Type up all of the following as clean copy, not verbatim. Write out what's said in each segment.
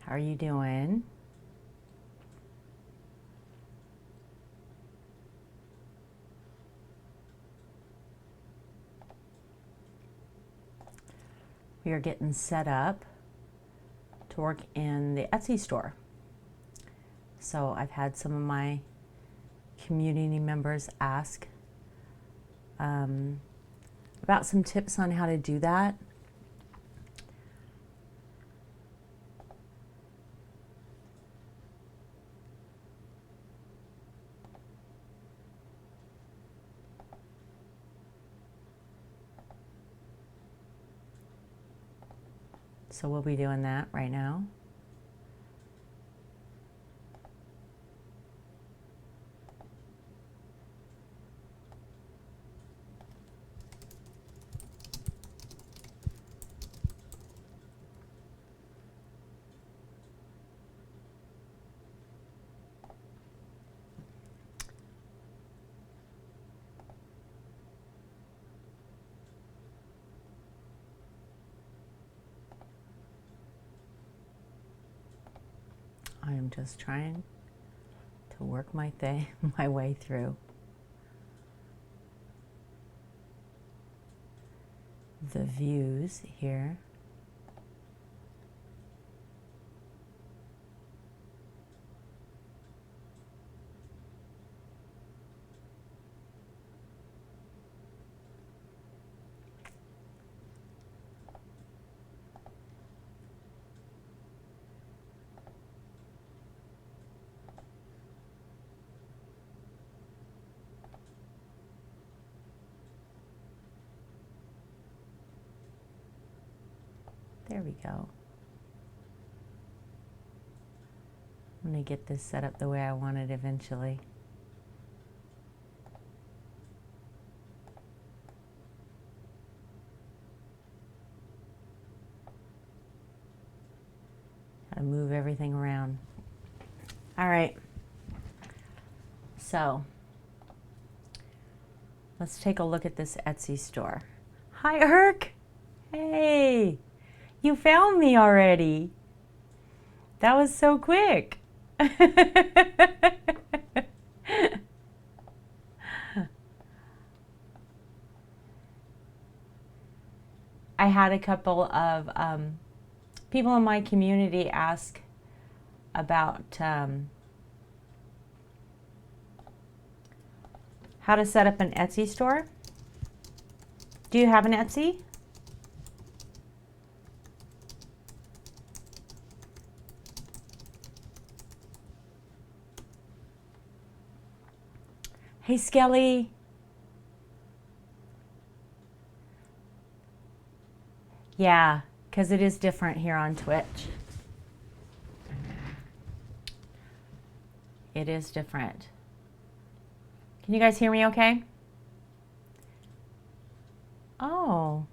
How are you doing? We are getting set up to work in the Etsy store. So I've had some of my community members ask about some tips on how to do that. So we'll be doing that right now. I am just trying to work my way through the views here. There we go. I'm going to get this set up the way I want it eventually. Gotta move everything around. All right. So let's take a look at this Etsy store. Hi, Herc. Hey, you found me already. That was so quick. I had a couple of people in my community ask about how to set up an Etsy store. Do you have an Etsy? Hey, Skelly. Yeah, because it is different here on Twitch. It is different. Can you guys hear me okay? Oh.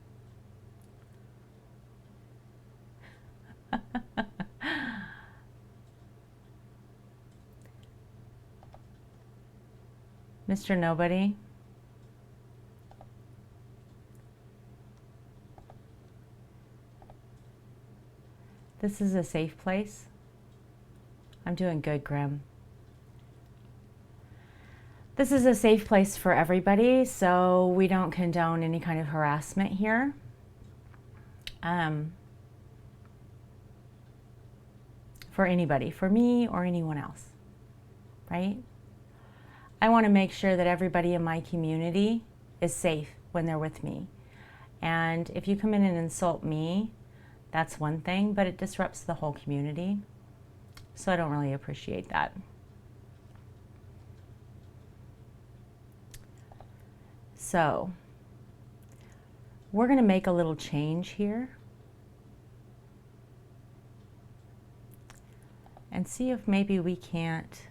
Mr. Nobody. This is a safe place. I'm doing good, Grim. This is a safe place for everybody, so we don't condone any kind of harassment here. For anybody, for me or anyone else, right? I want to make sure that everybody in my community is safe when they're with me. And if you come in and insult me, that's one thing, but it disrupts the whole community. So I don't really appreciate that. So we're going to make a little change here and see if maybe we can't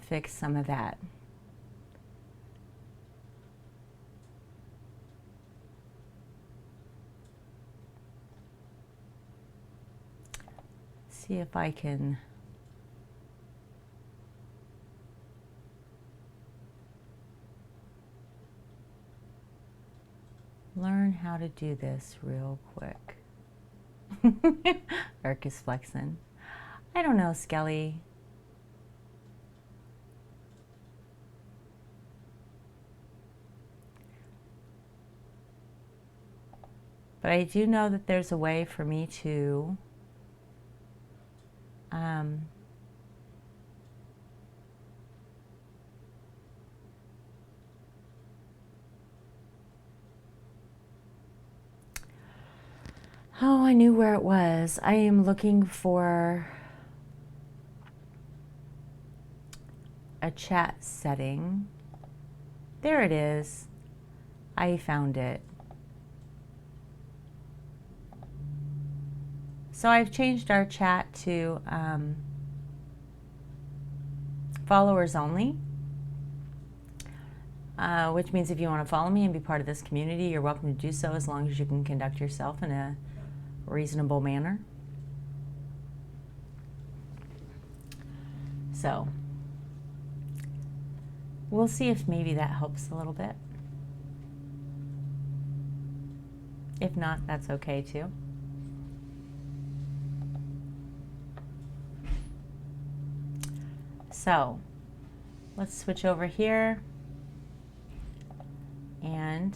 fix some of that. See if I can learn how to do this real quick. Eric is flexing. I don't know, Skelly. But I do know that there's a way for me to oh, I knew where it was. I am looking for a chat setting. There it is. I found it. So I've changed our chat to followers only, which means if you want to follow me and be part of this community, you're welcome to do so as long as you can conduct yourself in a reasonable manner. So we'll see if maybe that helps a little bit. If not, that's okay too. So let's switch over here and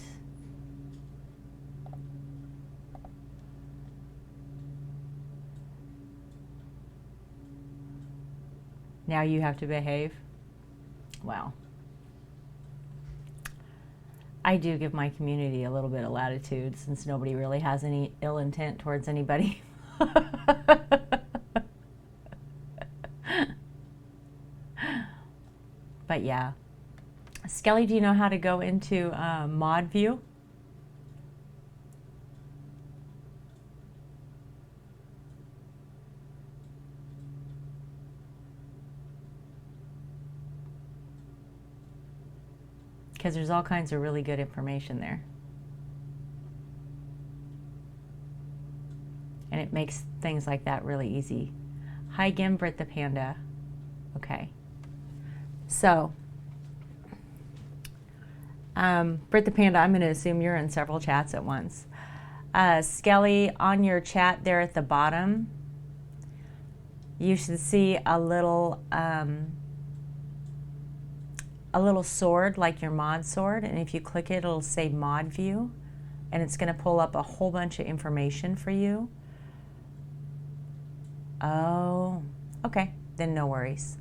now you have to behave. Well, I do give my community a little bit of latitude since nobody really has any ill intent towards anybody. But yeah. Skelly, do you know how to go into mod view? Because there's all kinds of really good information there. And it makes things like that really easy. Hi, Gimbrit the Panda. Okay. So, Brit the Panda, I'm going to assume you're in several chats at once. Skelly, on your chat there at the bottom, you should see a little sword, like your mod sword, and if you click it, it'll say mod view, and it's going to pull up a whole bunch of information for you. Oh, okay, then no worries.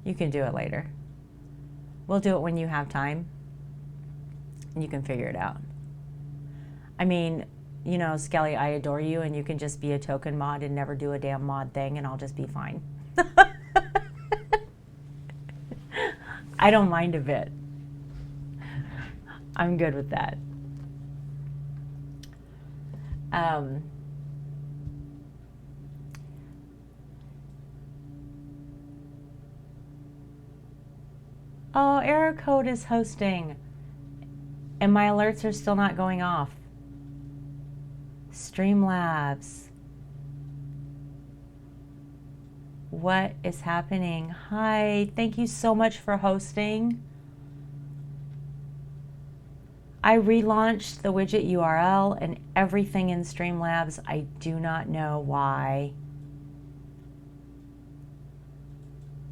You can do it later. We'll do it when you have time, and you can figure it out. I mean, you know, Skelly, I adore you, and you can just be a token mod and never do a damn mod thing, and I'll just be fine. I don't mind a bit. I'm good with that. Oh, Error Code is hosting, and my alerts are still not going off. Streamlabs. What is happening? Hi, thank you so much for hosting. I relaunched the widget URL and everything in Streamlabs. I do not know why.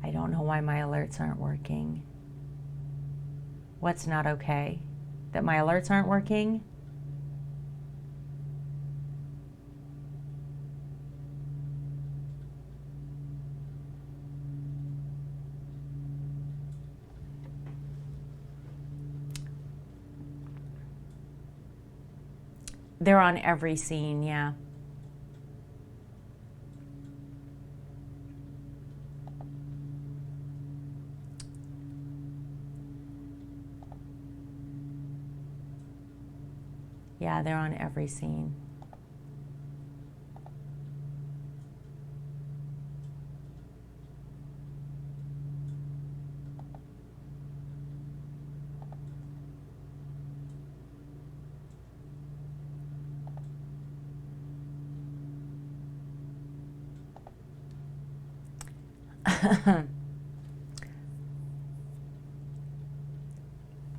I don't know why my alerts aren't working. What's not okay? That my alerts aren't working? They're on every scene, yeah. Yeah, they're on every scene.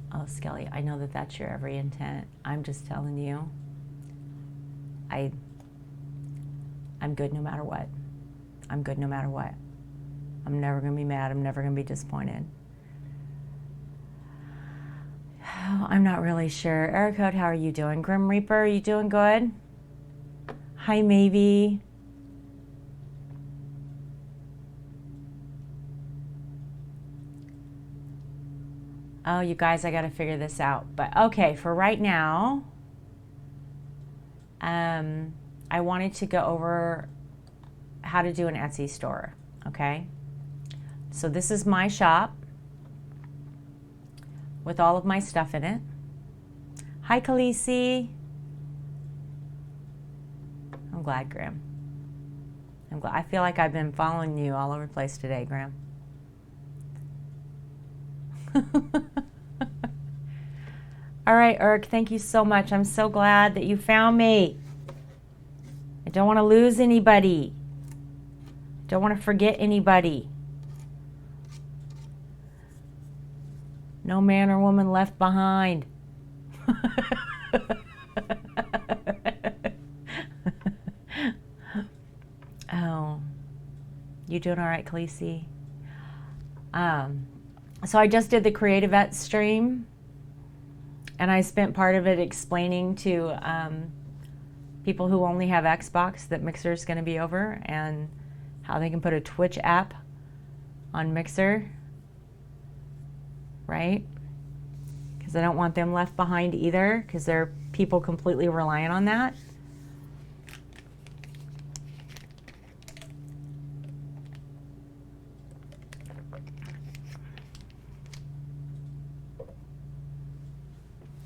Oh, Skelly, I know that that's your every intent. I'm just telling you. I'm good no matter what. I'm good no matter what. I'm never going to be mad. I'm never going to be disappointed. I'm not really sure. Ericode, how are you doing? Grim Reaper, are you doing good? Hi, Maybe. Oh, you guys, I got to figure this out. But okay, for right now, I wanted to go over how to do an Etsy store, okay? So this is my shop with all of my stuff in it. Hi, Khaleesi. I'm glad, Graham. I'm glad. I feel like I've been following you all over the place today, Graham. All right, Erk, thank you so much. I'm so glad that you found me. I don't want to lose anybody. Don't want to forget anybody. No man or woman left behind. Oh, you doing all right, Khaleesi? So I just did the Creative Ets stream, and I spent part of it explaining to people who only have Xbox that Mixer is going to be over and how they can put a Twitch app on Mixer, right? Because I don't want them left behind either, because they're people completely reliant on that.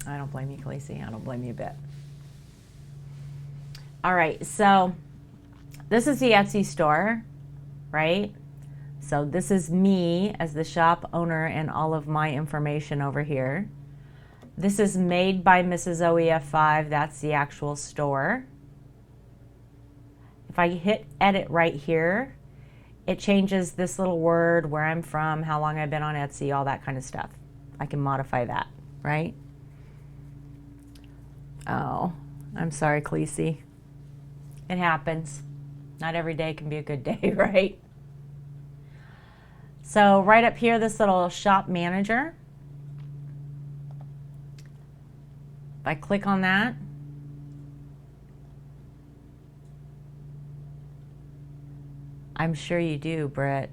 I don't blame you, Khaleesi. I don't blame you a bit. All right, so this is the Etsy store, right? So this is me as the shop owner and all of my information over here. This is made by Mrs. OEF5. That's the actual store. If I hit edit right here, it changes this little word, where I'm from, how long I've been on Etsy, all that kind of stuff. I can modify that, right? Oh, I'm sorry, Khaleesi. It happens. Not every day can be a good day, right? So right up here, this little shop manager. If I click on that, I'm sure you do, Britt.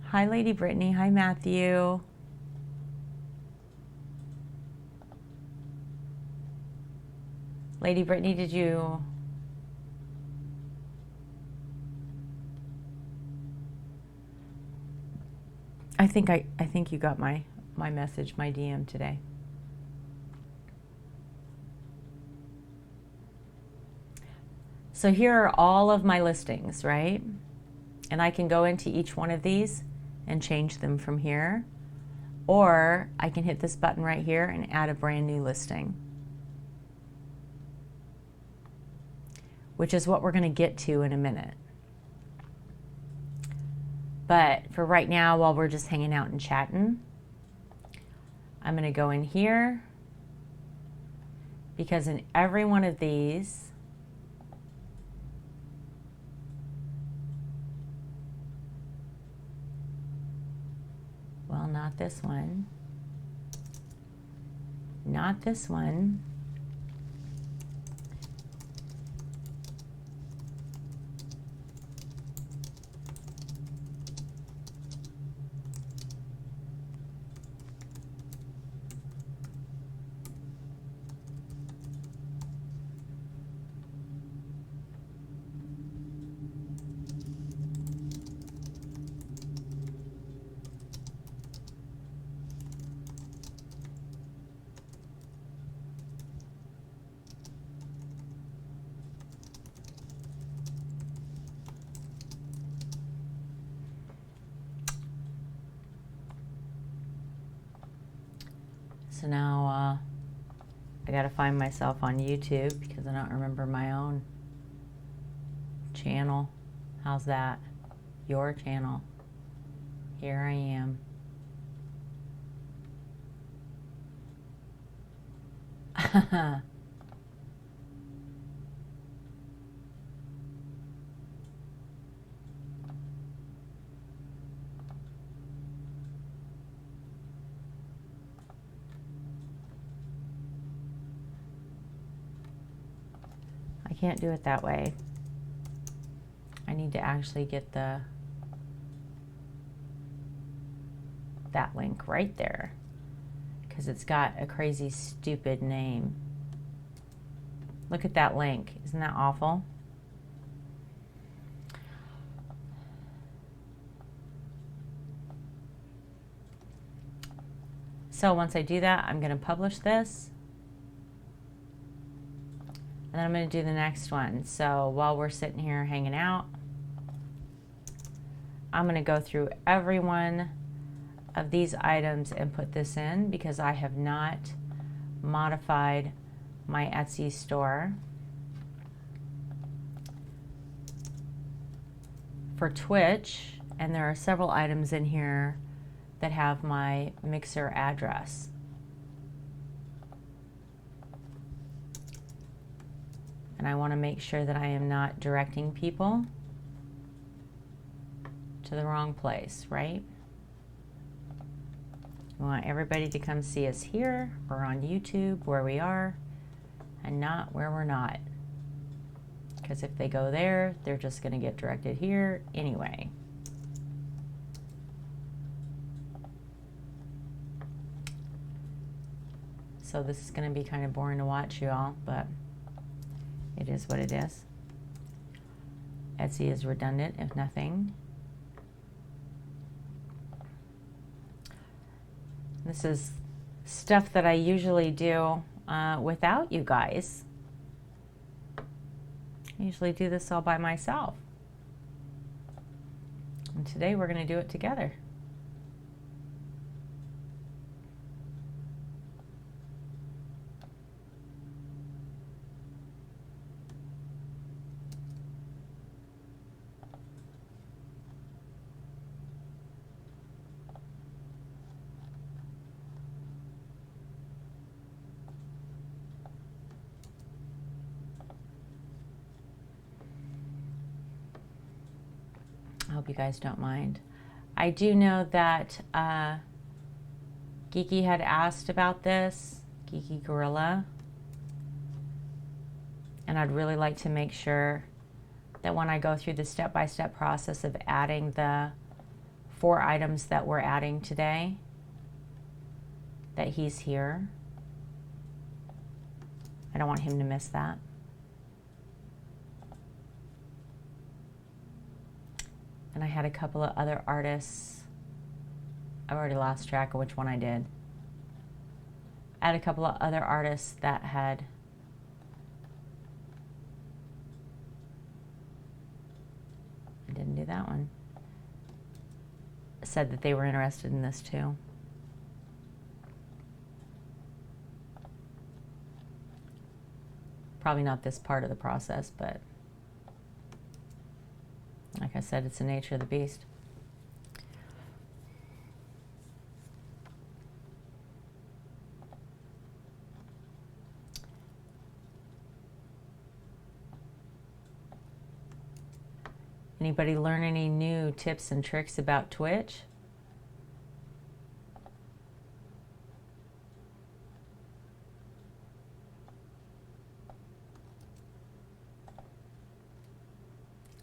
Hi, Lady Brittany. Hi, Matthew. Lady Brittany, did you... I think you got my message, my DM today. So here are all of my listings, right? And I can go into each one of these and change them from here. Or I can hit this button right here and add a brand new listing, which is what we're going to get to in a minute. But for right now, while we're just hanging out and chatting, I'm going to go in here, because in every one of these, well, not this one, not this one, so now I gotta find myself on YouTube, because I don't remember my own channel. How's that? Your channel. Here I am. I can't do it that way. I need to actually get that link right there, because it's got a crazy stupid name. Look at that link. Isn't that awful? So once I do that, I'm going to publish this. And then I'm going to do the next one. So while we're sitting here hanging out, I'm going to go through every one of these items and put this in, because I have not modified my Etsy store. For Twitch, and there are several items in here that have my Mixer address. And I want to make sure that I am not directing people to the wrong place, right? We want everybody to come see us here or on YouTube where we are, and not where we're not. Because if they go there, they're just going to get directed here anyway. So this is going to be kind of boring to watch, you all, but it is what it is. Etsy is redundant, if nothing. This is stuff that I usually do without you guys. I usually do this all by myself. And today we're going to do it together. I hope you guys don't mind. I do know that Geeky had asked about this, Geeky Gorilla, and I'd really like to make sure that when I go through the step-by-step process of adding the 4 items that we're adding today, that he's here. I don't want him to miss that. And I had a couple of other artists. I've already lost track of which one I did. I had a couple of other artists that had I didn't do that one. Said that they were interested in this too. Probably not this part of the process, but like I said, it's the nature of the beast. Anybody learn any new tips and tricks about Twitch?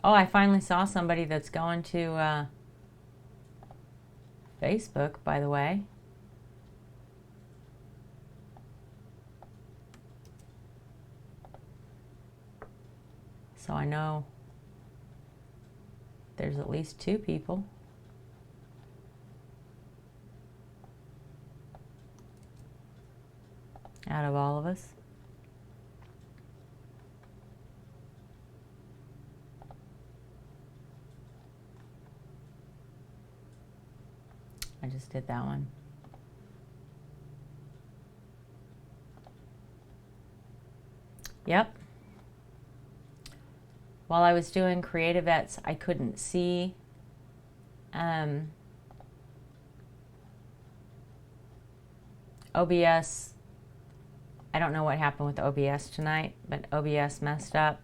Oh, I finally saw somebody that's going to Facebook, by the way. So I know there's at least 2 people. Out of all of us. I just did that one. Yep. While I was doing CreativeEts, I couldn't see OBS I don't know what happened with OBS tonight, but OBS messed up.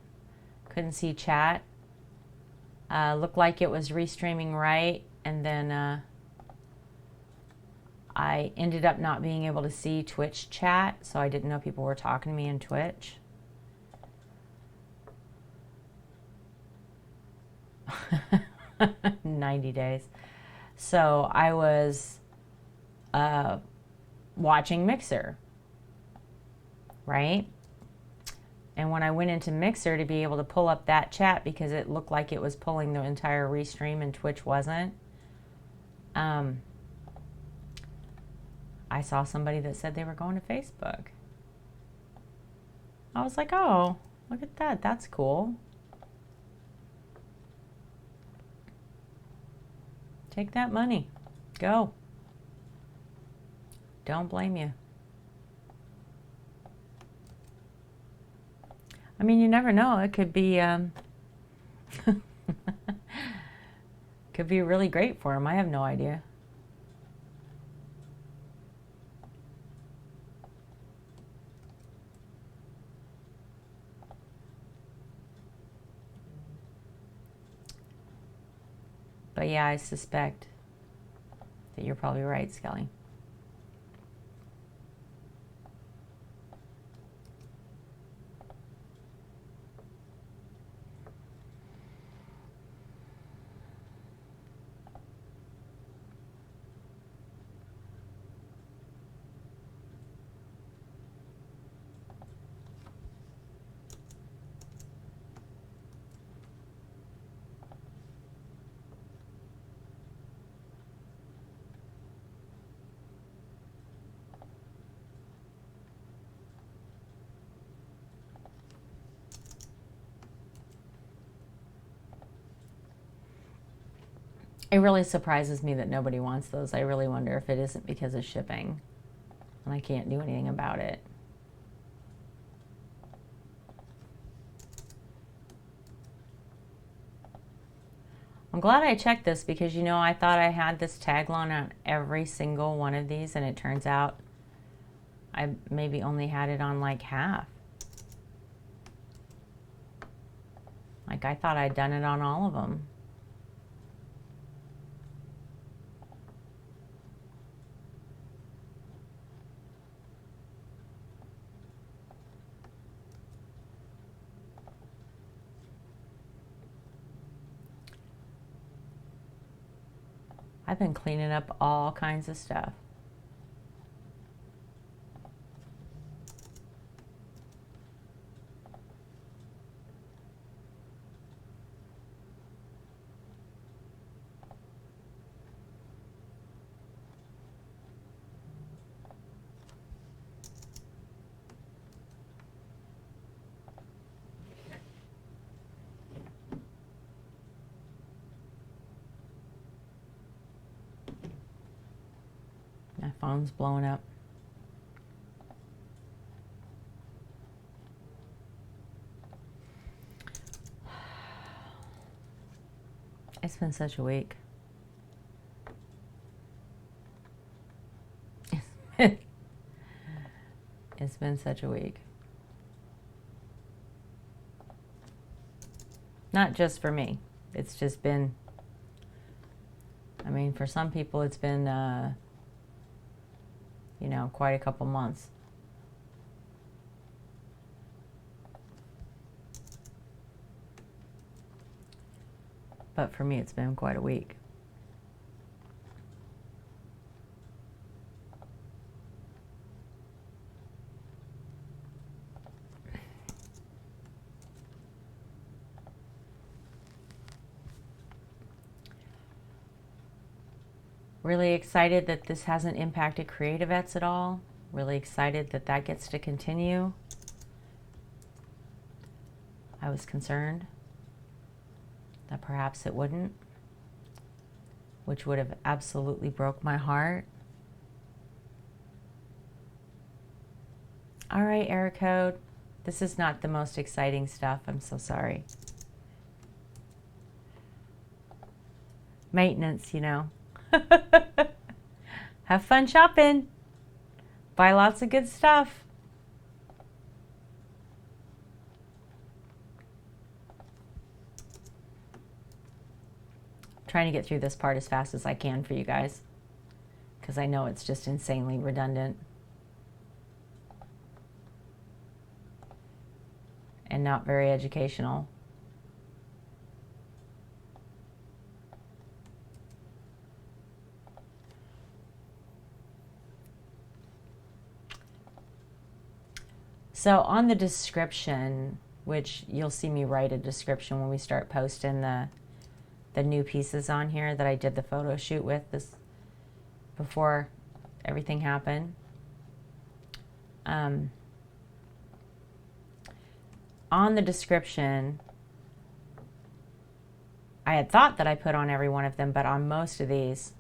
Couldn't see chat. Looked like it was restreaming right, and then I ended up not being able to see Twitch chat, so I didn't know people were talking to me in Twitch. $90 days. So I was watching Mixer, right? And when I went into Mixer to be able to pull up that chat, because it looked like it was pulling the entire restream and Twitch wasn't, I saw somebody that said they were going to Facebook. I was like, oh, look at that. That's cool. Take that money. Go. Don't blame you. I mean, you never know. It could be could be really great for him. I have no idea. But yeah, I suspect that you're probably right, Skelly. It really surprises me that nobody wants those. I really wonder if it isn't because of shipping and I can't do anything about it. I'm glad I checked this because, you know, I thought I had this tagline on every single one of these, and it turns out I maybe only had it on like half. Like, I thought I'd done it on all of them. I've been cleaning up all kinds of stuff. My phone's blowing up. It's been such a week. It's been such a week. Not just for me. It's just been, I mean, for some people it's been, you know, quite a couple months. But for me, it's been quite a week. Really excited that this hasn't impacted Creativettes at all. Really excited that that gets to continue. I was concerned that perhaps it wouldn't, which would have absolutely broke my heart. All right, error code. This is not the most exciting stuff. I'm so sorry. Maintenance, you know. Have fun shopping. Buy lots of good stuff. trying to get through this part as fast as I can for you guys, because I know it's just insanely redundant and not very educational. So on the description, which you'll see me write a description when we start posting the new pieces on here that I did the photo shoot with this before everything happened. On the description, I had thought that I put on every one of them, but on most of these,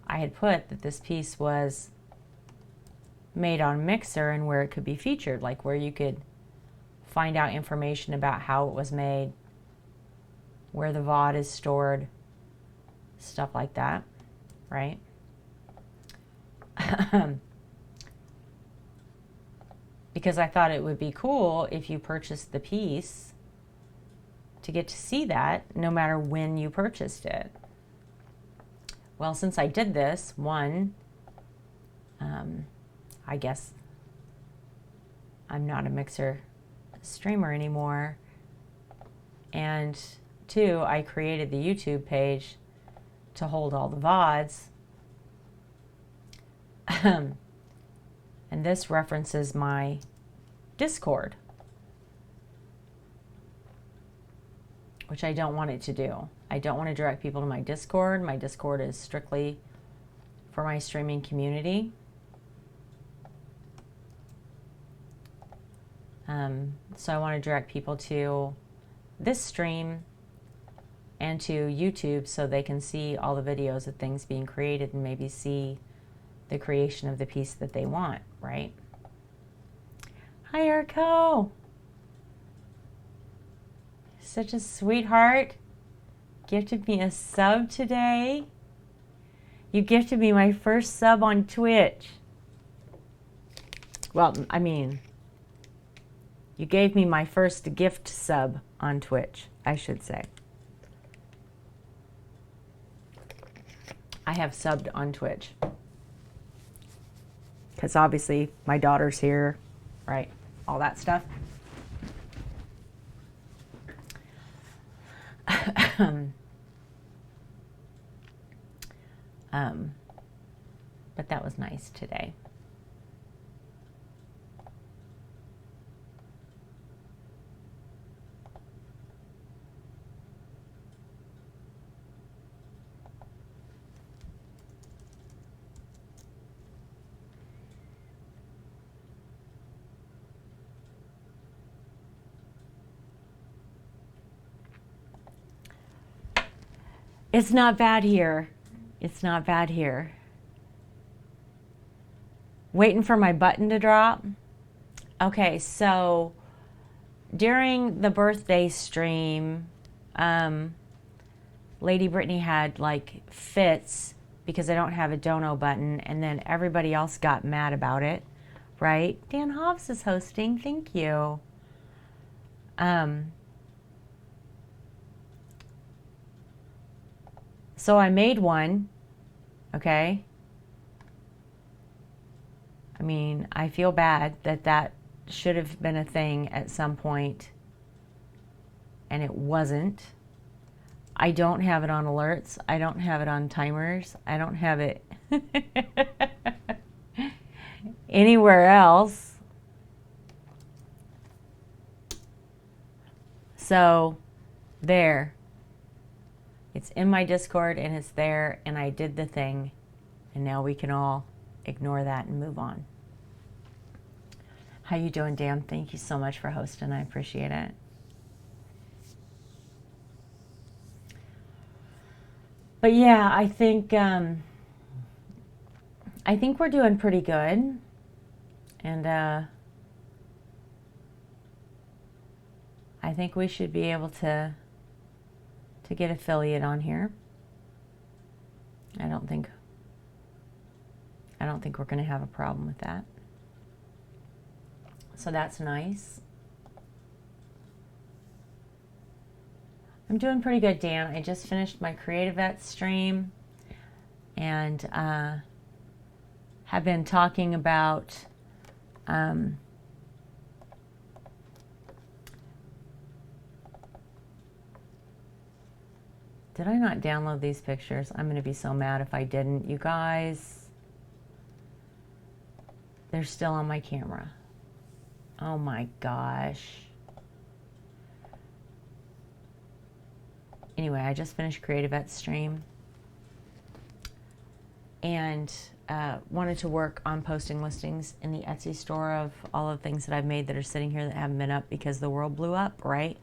I had put that this piece was made on Mixer and where it could be featured, like where you could find out information about how it was made, where the VOD is stored, stuff like that, right? Because I thought it would be cool if you purchased the piece to get to see that no matter when you purchased it. Well, since I did this, one, I guess I'm not a Mixer streamer anymore. And two, I created the YouTube page to hold all the VODs. And this references my Discord, which I don't want it to do. I don't want to direct people to my Discord. My Discord is strictly for my streaming community. So I want to direct people to this stream and to YouTube so they can see all the videos of things being created and maybe see the creation of the piece that they want, right? Hi, Erko. Such a sweetheart. Gifted me a sub today. You gifted me my first sub on Twitch. Well, I mean, you gave me my first gift sub on Twitch, I should say. I have subbed on Twitch. Because obviously my daughter's here, right? All that stuff. But that was nice today. It's not bad here. It's not bad here. Waiting for my button to drop. Okay, so during the birthday stream, Lady Brittany had like fits because I don't have a dono button, and then everybody else got mad about it, right? Dan Hobbs is hosting. Thank you. So I made one, okay? I mean, I feel bad that that should have been a thing at some point, and it wasn't. I don't have it on alerts. I don't have it on timers. I don't have it anywhere else. So, there. It's in my Discord and it's there, and I did the thing, and now we can all ignore that and move on. How you doing, Dan? Thank you so much for hosting. I appreciate it. But yeah, I think we're doing pretty good, and I think we should be able to get affiliate on here. I don't think we're going to have a problem with that. So that's nice. I'm doing pretty good, Dan. I just finished my Creative Vets stream and have been talking about did I not download these pictures? I'm going to be so mad if I didn't. You guys, they're still on my camera. Oh my gosh. Anyway, I just finished Creative Vets stream and wanted to work on posting listings in the Etsy store of all of the things that I've made that are sitting here that haven't been up because the world blew up, right?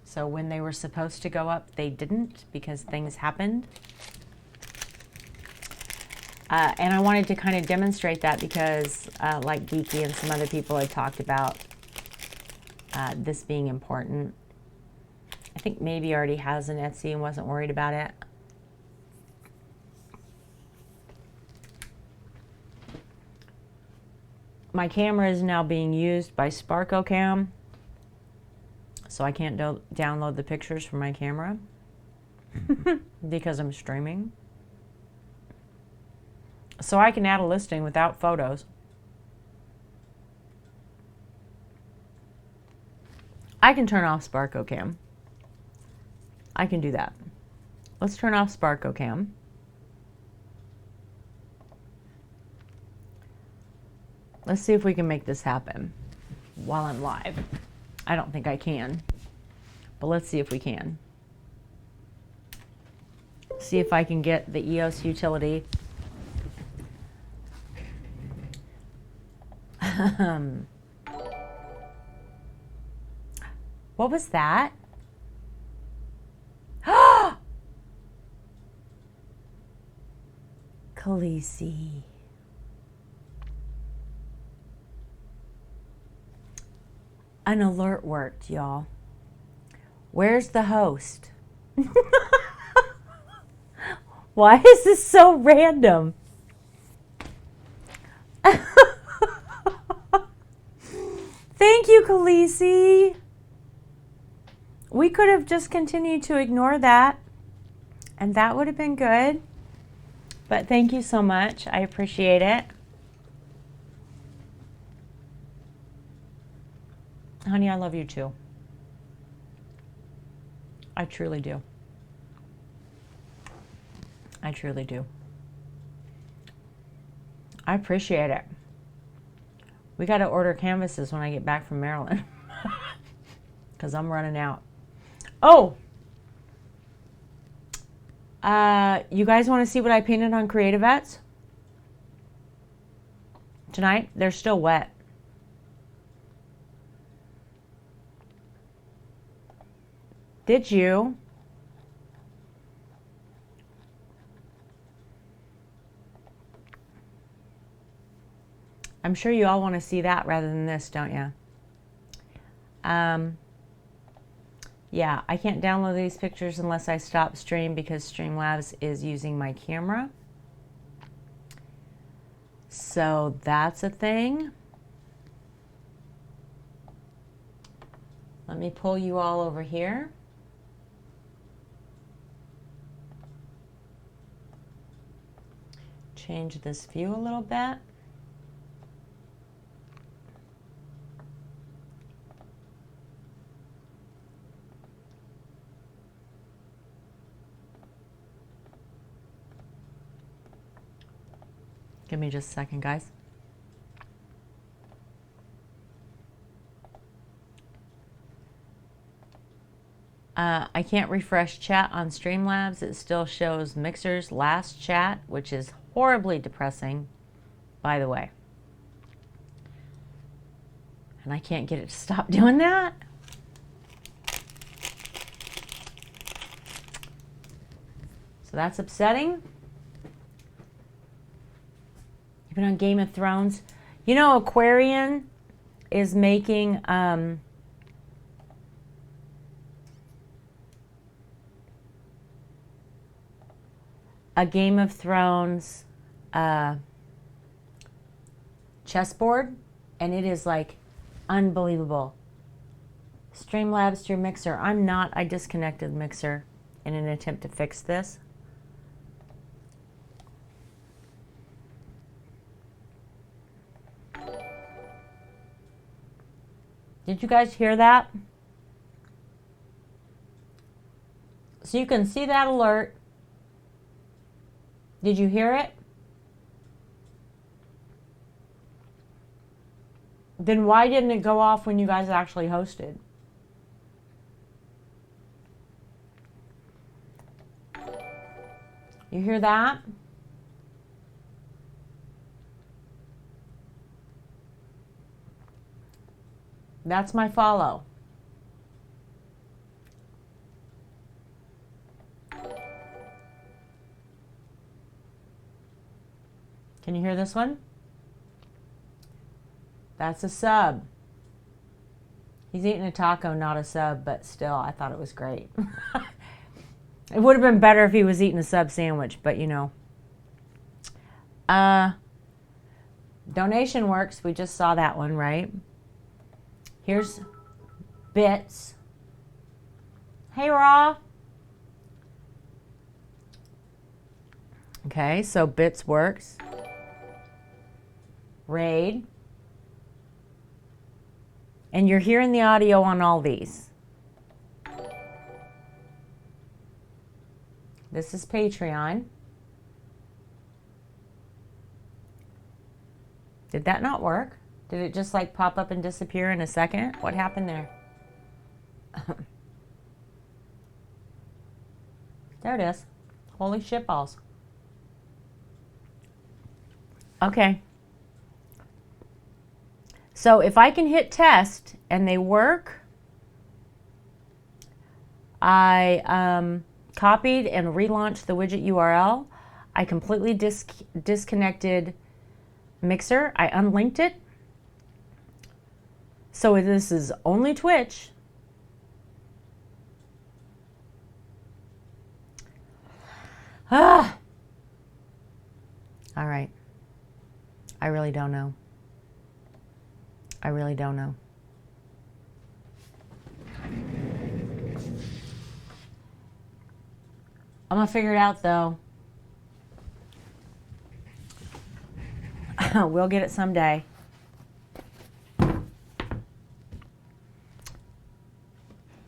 So when they were supposed to go up, they didn't because things happened. And I wanted to kind of demonstrate that because like Geeky and some other people had talked about this being important. I think maybe already has an Etsy and wasn't worried about it. My camera is now being used by SparkoCam, so I can't download the pictures from my camera because I'm streaming. So I can add a listing without photos. I can turn off SparkoCam. I can do that. Let's turn off SparkoCam. Let's see if we can make this happen while I'm live. I don't think I can, but let's see if we can. See if I can get the EOS utility. What was that? Khaleesi. An alert worked, y'all. Where's the host? Why is this so random? Thank you, Khaleesi. We could have just continued to ignore that, and that would have been good. But thank you so much. I appreciate it. Honey, I love you too. I truly do. I truly do. I appreciate it. We got to order canvases when I get back from Maryland because I'm running out. Oh, you guys want to see what I painted on Creative Vets tonight? They're still wet. Did you? I'm sure you all want to see that rather than this, don't you? Yeah, I can't download these pictures unless I stop stream because Streamlabs is using my camera. So that's a thing. Let me pull you all over here. Change this view a little bit. Give me just a second, guys. I can't refresh chat on Streamlabs. It still shows Mixer's last chat, which is horribly depressing, by the way. And I can't get it to stop doing that. So that's upsetting. You've been on Game of Thrones. You know, Aquarian is making a Game of Thrones chessboard, and it is like unbelievable. Streamlabs to your mixer. I'm not. I disconnected the mixer in an attempt to fix this. Did you guys hear that? So you can see that alert. Did you hear it? Then why didn't it go off when you guys actually hosted? You hear that? That's my follow. Can you hear this one? That's a sub. He's eating a taco, not a sub, but still, I thought it was great. It would have been better if he was eating a sub sandwich, but you know. Donation works. We just saw that one, right? Here's Bits. Hey, Raw. Okay, so Bits works. Raid. And you're hearing the audio on all these. This is Patreon. Did that not work? Did it just like pop up and disappear in a second? What happened there? There it is. Holy shitballs. Okay. So if I can hit test and they work, I copied and relaunched the widget URL. I completely disconnected Mixer. I unlinked it. So this is only Twitch. All right. I really don't know. I really don't know. I'm gonna figure it out though. We'll get it someday.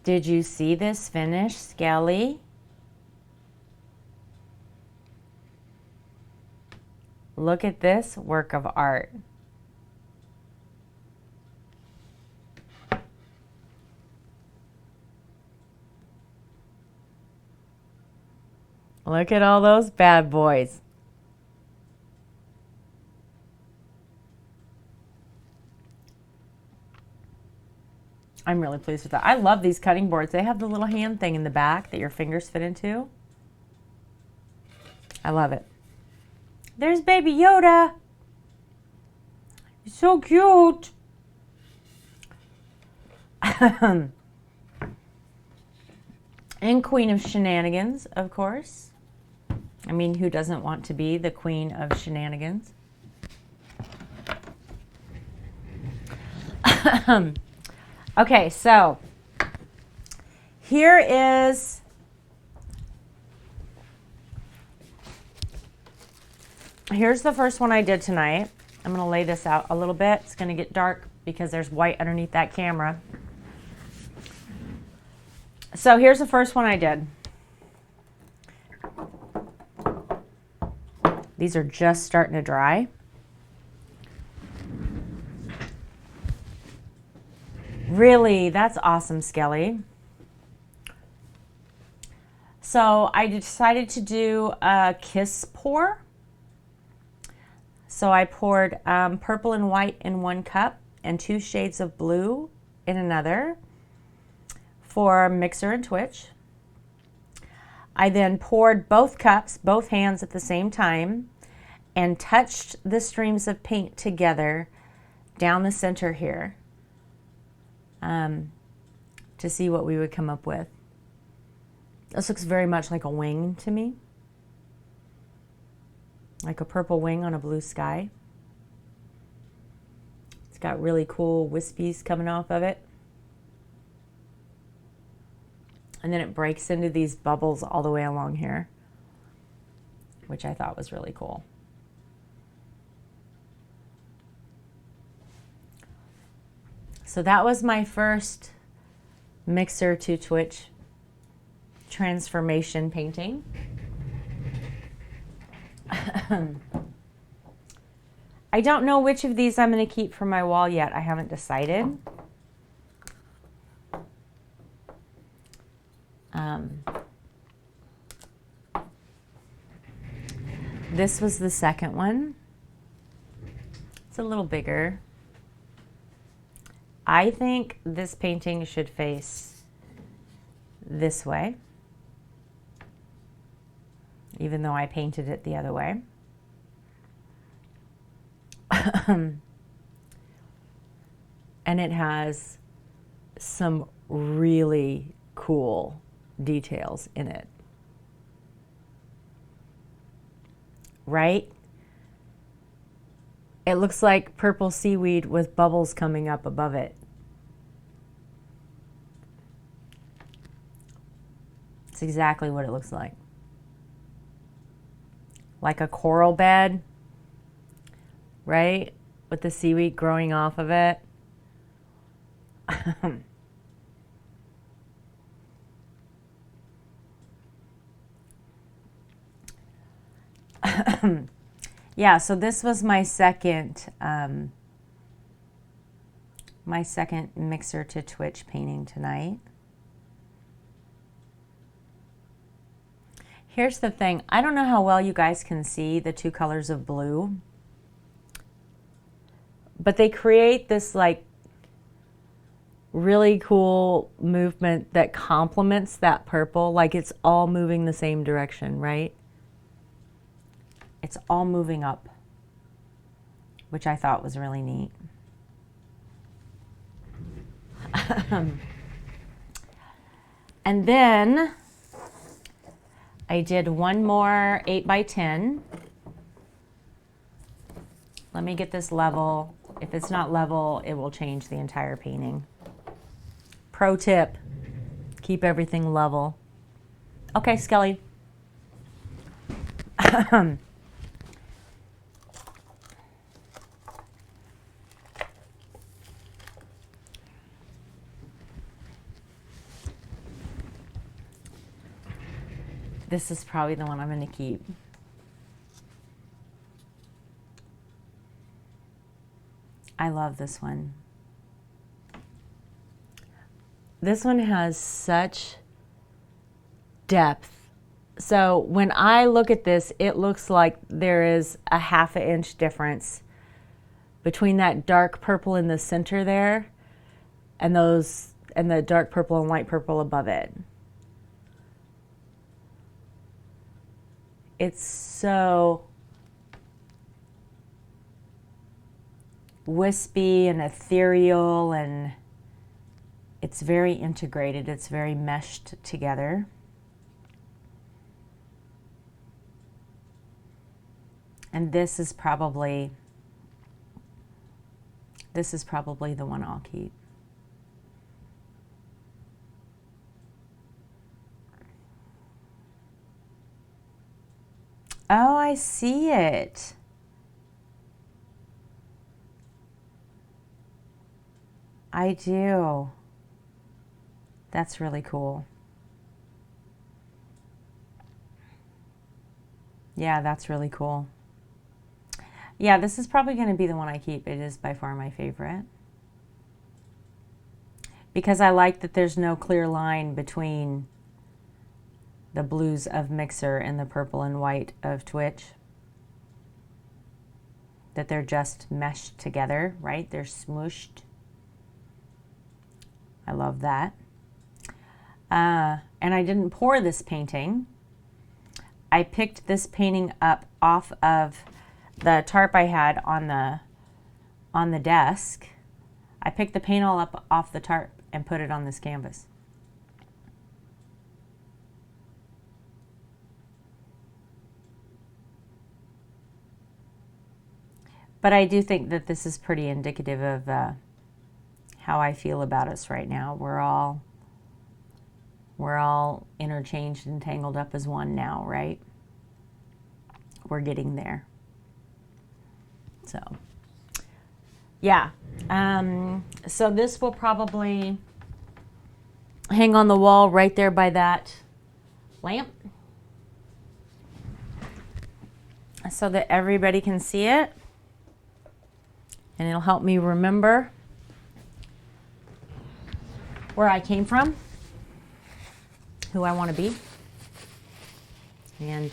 Did you see this finish, Skelly? Look at this work of art. Look at all those bad boys. I'm really pleased with that. I love these cutting boards. They have the little hand thing in the back that your fingers fit into. I love it. There's Baby Yoda. He's so cute. And Queen of Shenanigans, of course. I mean, who doesn't want to be the Queen of Shenanigans? Okay, so here is here's the first one I did tonight. I'm going to lay this out a little bit. It's going to get dark because there's white underneath that camera. So here's the first one I did. These are just starting to dry. Really? That's awesome, Skelly. So I decided to do a kiss pour. So I poured purple and white in one cup and 2 shades of blue in another for Mixer and Twitch. I then poured both cups, both hands at the same time, and touched the streams of paint together down the center here to see what we would come up with. This looks very much like a wing to me, like a purple wing on a blue sky. It's got really cool wispies coming off of it. And then it breaks into these bubbles all the way along here, which I thought was really cool. So that was my first Mixer to Twitch transformation painting. I don't know which of these I'm going to keep for my wall yet. I haven't decided. This was the second one. It's a little bigger. I think this painting should face this way, even though I painted it the other way. And it has some really cool details in it. Right? It looks like purple seaweed with bubbles coming up above it. It's exactly what it looks like. Like a coral bed, right? With the seaweed growing off of it. Yeah, so this was my second Mixer to Twitch painting tonight. Here's the thing. I don't know how well you guys can see the two colors of blue, but they create this like really cool movement that complements that purple. Like it's all moving the same direction, right? It's all moving up, which I thought was really neat. And then I did one more 8x10. Let me get this level. If it's not level, it will change the entire painting. Pro tip, keep everything level. Okay, Skelly. This is probably the one I'm going to keep. I love this one. This one has such depth. So when I look at this, it looks like there is a ½ inch difference between that dark purple in the center there and the dark purple and light purple above it. It's so wispy and ethereal, and it's very integrated. It's very meshed together. And this is probably the one I'll keep. Oh, I see it. I do. That's really cool. Yeah, that's really cool. Yeah, this is probably going to be the one I keep. It is by far my favorite. Because I like that there's no clear line between the blues of Mixer and the purple and white of Twitch. That they're just meshed together, right? They're smooshed. I love that. And I didn't pour this painting. I picked this painting up off of the tarp I had on the desk. I picked the paint all up off the tarp and put it on this canvas. But I do think that this is pretty indicative of how I feel about us right now. We're all We're all interchanged and tangled up as one now, right? We're getting there. So, yeah. So this will probably hang on the wall right there by that lamp so that everybody can see it. And it'll help me remember where I came from, who I want to be, and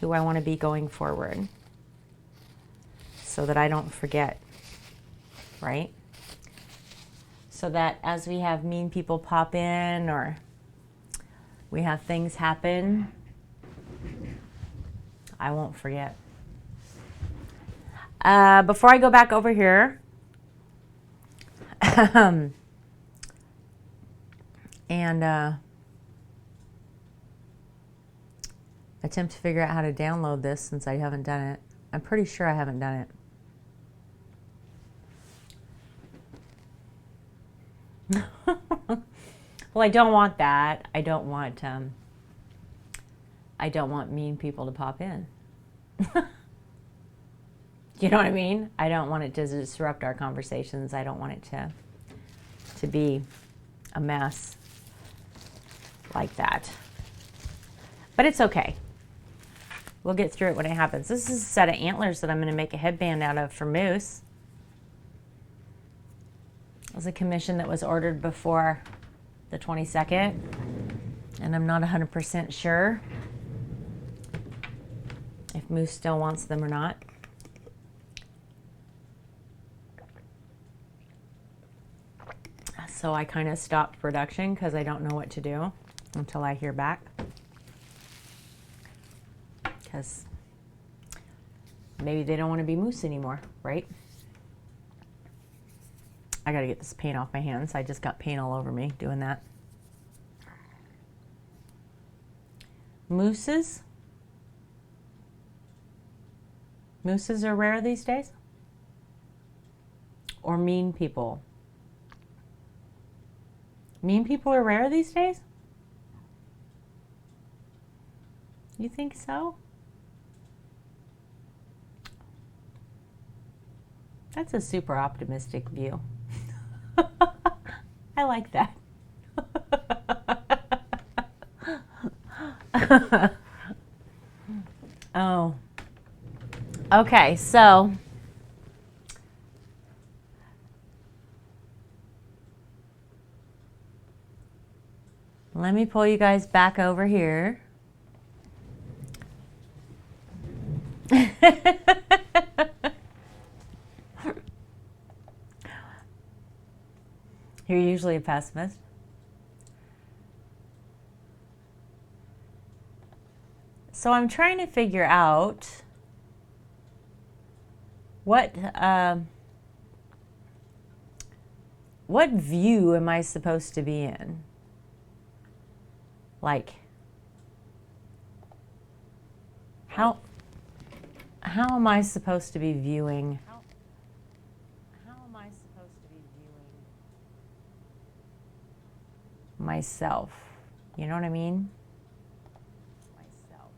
who I want to be going forward, so that I don't forget, right? So that as we have mean people pop in or we have things happen, I won't forget. Before I go back over here, and attempt to figure out how to download this since I haven't done it. I'm pretty sure I haven't done it. Well, I don't want that. I don't want mean people to pop in. You know what I mean? I don't want it to disrupt our conversations. I don't want it to be a mess like that. But it's okay. We'll get through it when it happens. This is a set of antlers that I'm going to make a headband out of for Moose. It was a commission that was ordered before the 22nd, and I'm not 100% sure if Moose still wants them or not. So I kind of stopped production because I don't know what to do until I hear back. Because maybe they don't want to be Moose anymore, right? I got to get this paint off my hands. I just got paint all over me doing that. Mooses? Mooses are rare these days? Or mean people? Mean people are rare these days? You think so? That's a super optimistic view. I like that. Oh. Okay, so let me pull you guys back over here. You're usually a pessimist. So I'm trying to figure out what view am I supposed to be in? Like, how am I supposed to be viewing? How am I supposed to be viewing myself? You know what I mean? Myself.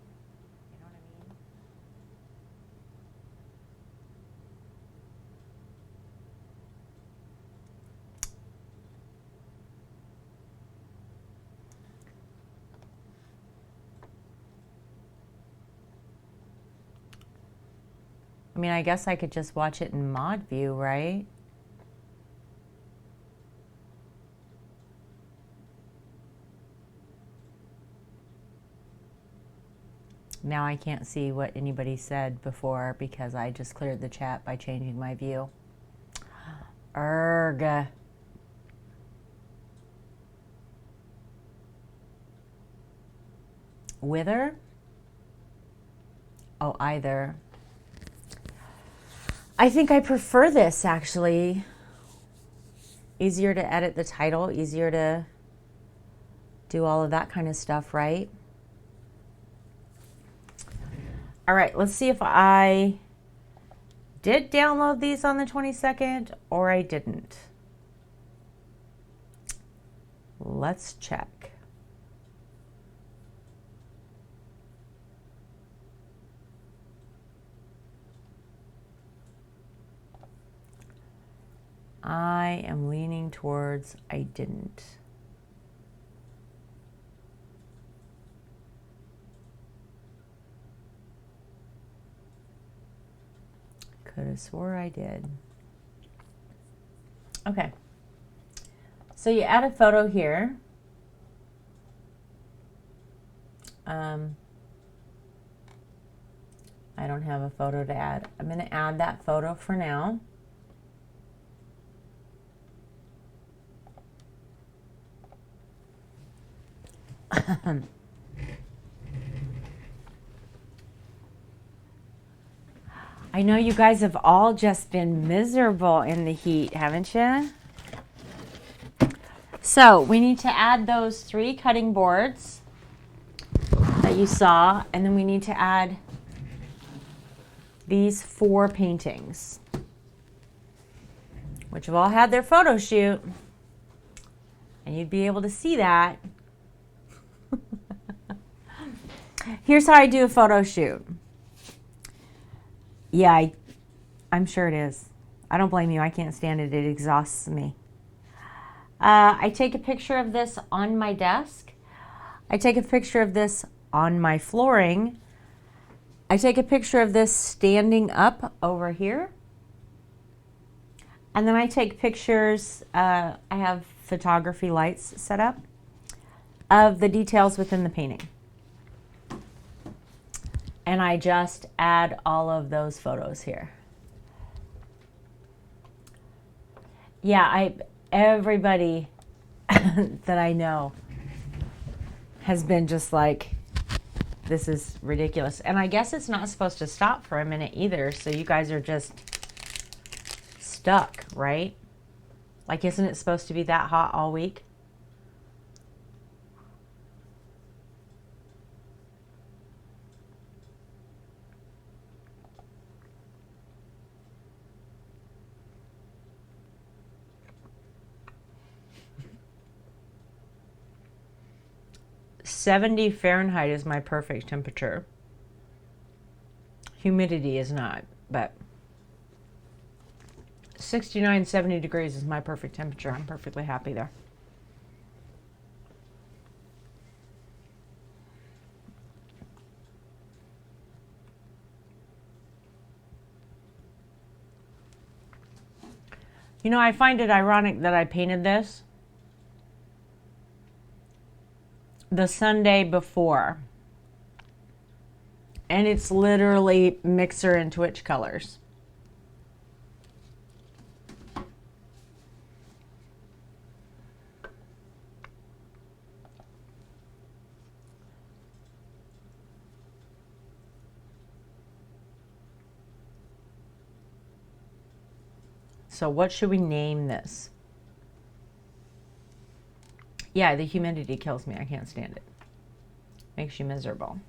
You know what I mean? I mean, I guess I could just watch it in mod view, right? Now I can't see what anybody said before because I just cleared the chat by changing my view. Erg. Wither? Oh, either. I think I prefer this, actually. Easier to edit the title, easier to do all of that kind of stuff, right? All right, let's see if I did download these on the 22nd or I didn't. Let's check. I am leaning towards I didn't. Could have swore I did. Okay. So you add a photo here. I don't have a photo to add. I'm going to add that photo for now. I know you guys have all just been miserable in the heat, haven't you? So we need to add those 3 cutting boards that you saw, and then we need to add these 4 paintings, which have all had their photo shoot, and you'd be able to see that. Here's how I do a photo shoot. Yeah, I'm sure it is. I don't blame you. I can't stand it. It exhausts me. I take a picture of this on my desk. I take a picture of this on my flooring. I take a picture of this standing up over here. And then I take pictures, I have photography lights set up, of the details within the painting. And I just add all of those photos here. Yeah, everybody that I know has been just like, this is ridiculous. And I guess it's not supposed to stop for a minute either, so you guys are just stuck, right? Like, isn't it supposed to be that hot all week? '70 Fahrenheit is my perfect temperature. Humidity is not, but 69, 70 degrees is my perfect temperature. I'm perfectly happy there. You know, I find it ironic that I painted this the Sunday before. And it's literally mixer and Twitch colors. So what should we name this? Yeah, the humidity kills me. I can't stand it. Makes you miserable.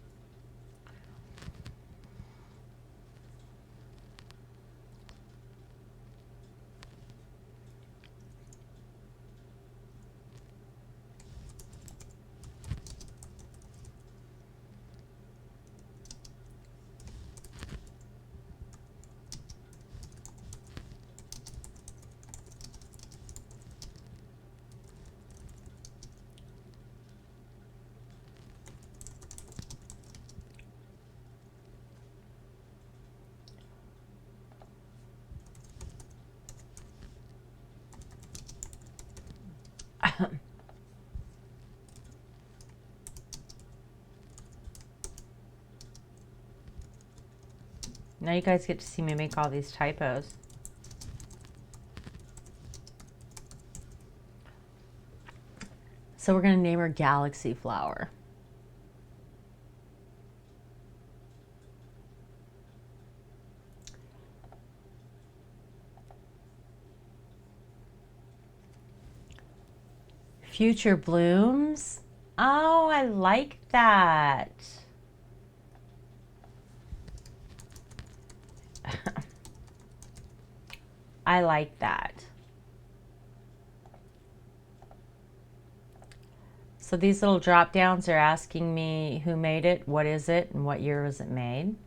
Now you guys get to see me make all these typos. So we're going to name her Galaxy Flower. Future Blooms. Oh, I like that. I like that. So these little drop downs are asking me who made it, what is it, and what year was it made.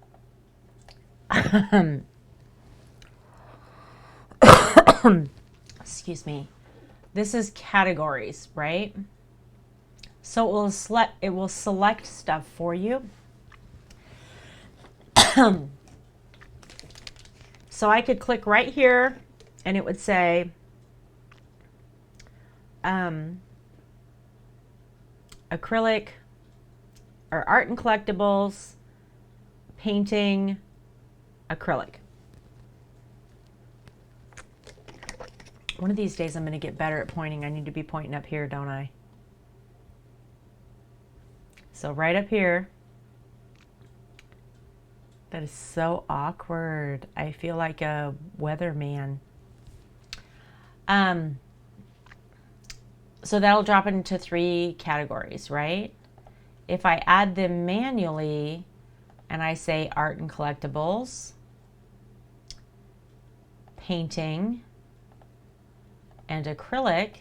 Excuse me. This is categories, right? So it will select stuff for you. So I could click right here and it would say acrylic or art and collectibles, painting, acrylic. One of these days I'm going to get better at pointing. I need to be pointing up here, don't I? So right up here. That is so awkward. I feel like a weatherman. So that'll drop it into 3 categories, right? If I add them manually and I say art and collectibles, painting, and acrylic,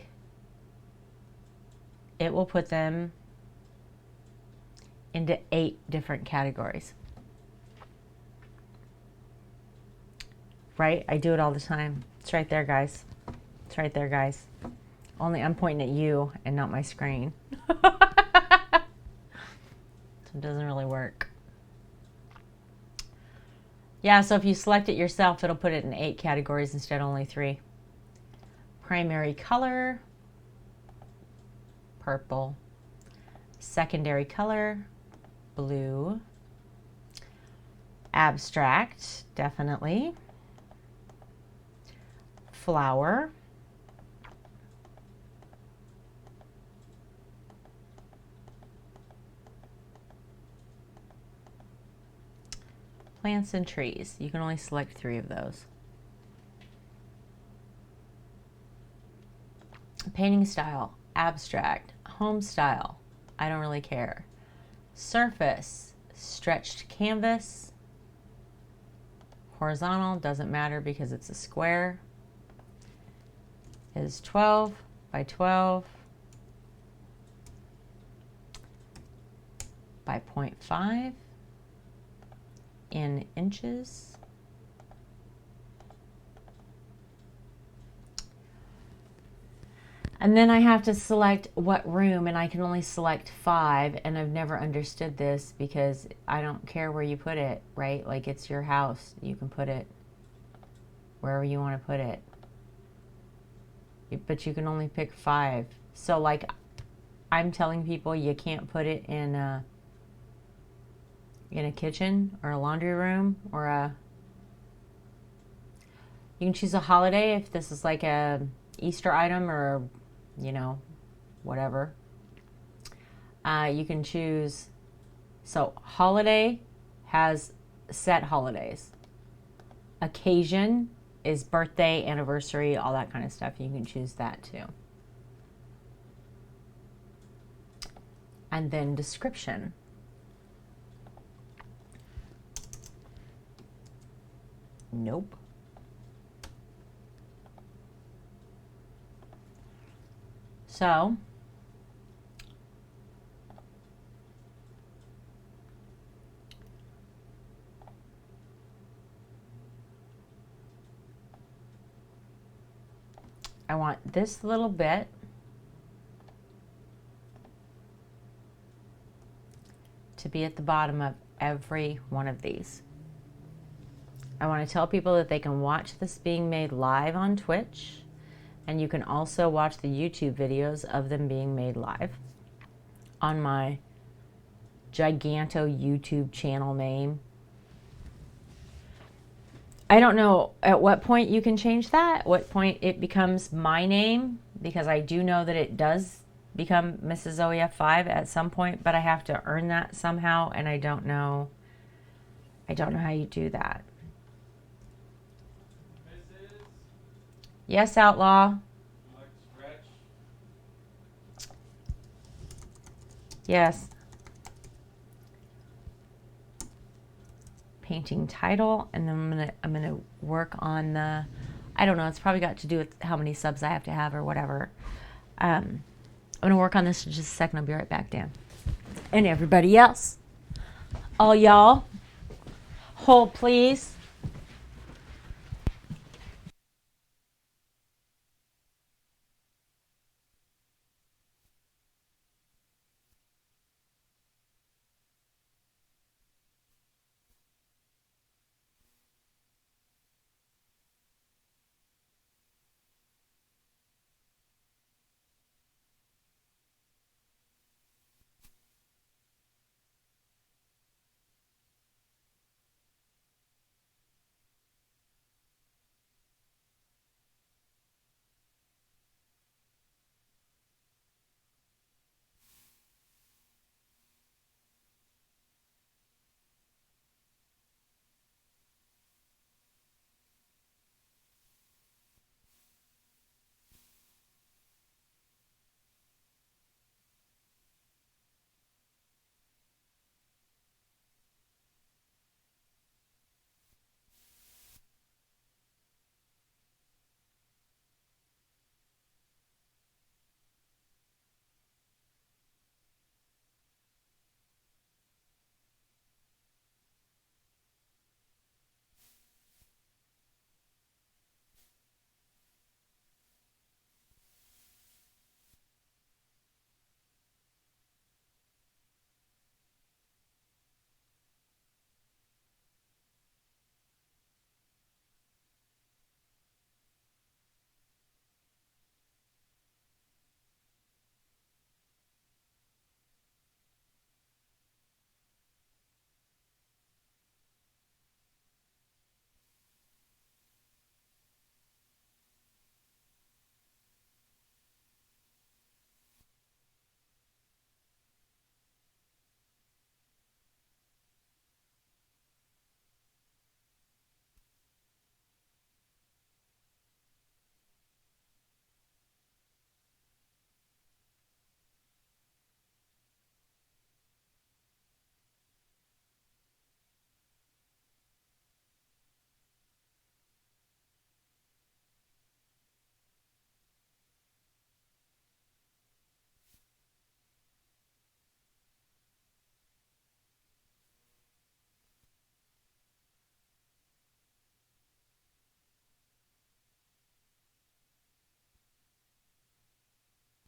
it will put them into 8 different categories. Right? I do it all the time. It's right there, guys. It's right there, guys. Only I'm pointing at you and not my screen. So it doesn't really work. Yeah, so if you select it yourself, it'll put it in 8 categories instead of only 3. Primary color, purple. Secondary color, blue. Abstract, definitely. Flower. Plants and trees. You can only select 3 of those. Painting style, abstract. Home style, I don't really care. Surface, stretched canvas. Horizontal, doesn't matter because it's a square. Is 12 by 12 by 0.5 in inches. And then I have to select what room, and I can only select 5, and I've never understood this because I don't care where you put it, right? Like, it's your house. You can put it wherever you want to put it. But you can only pick 5. So, like, I'm telling people you can't put it in a kitchen or a laundry room or a... You can choose a holiday if this is like a Easter item or, you know, whatever. You can choose... So, holiday has set holidays. Occasion is birthday, anniversary, all that kind of stuff. You can choose that too. And then description. Nope. So, I want this little bit to be at the bottom of every one of these. I want to tell people that they can watch this being made live on Twitch, and you can also watch the YouTube videos of them being made live on my Giganto YouTube channel name. I don't know at what point you can change that, at what point it becomes my name, because I do know that it does become Mrs. Zoe F5 at some point, but I have to earn that somehow, and I don't know how you do that. Mrs. Yes, Outlaw. Like stretch. Yes. Painting title, and then I'm gonna work on the, I don't know, it's probably got to do with how many subs I have to have or whatever. I'm going to work on this in just a second. I'll be right back, Dan. And everybody else. All y'all, hold please.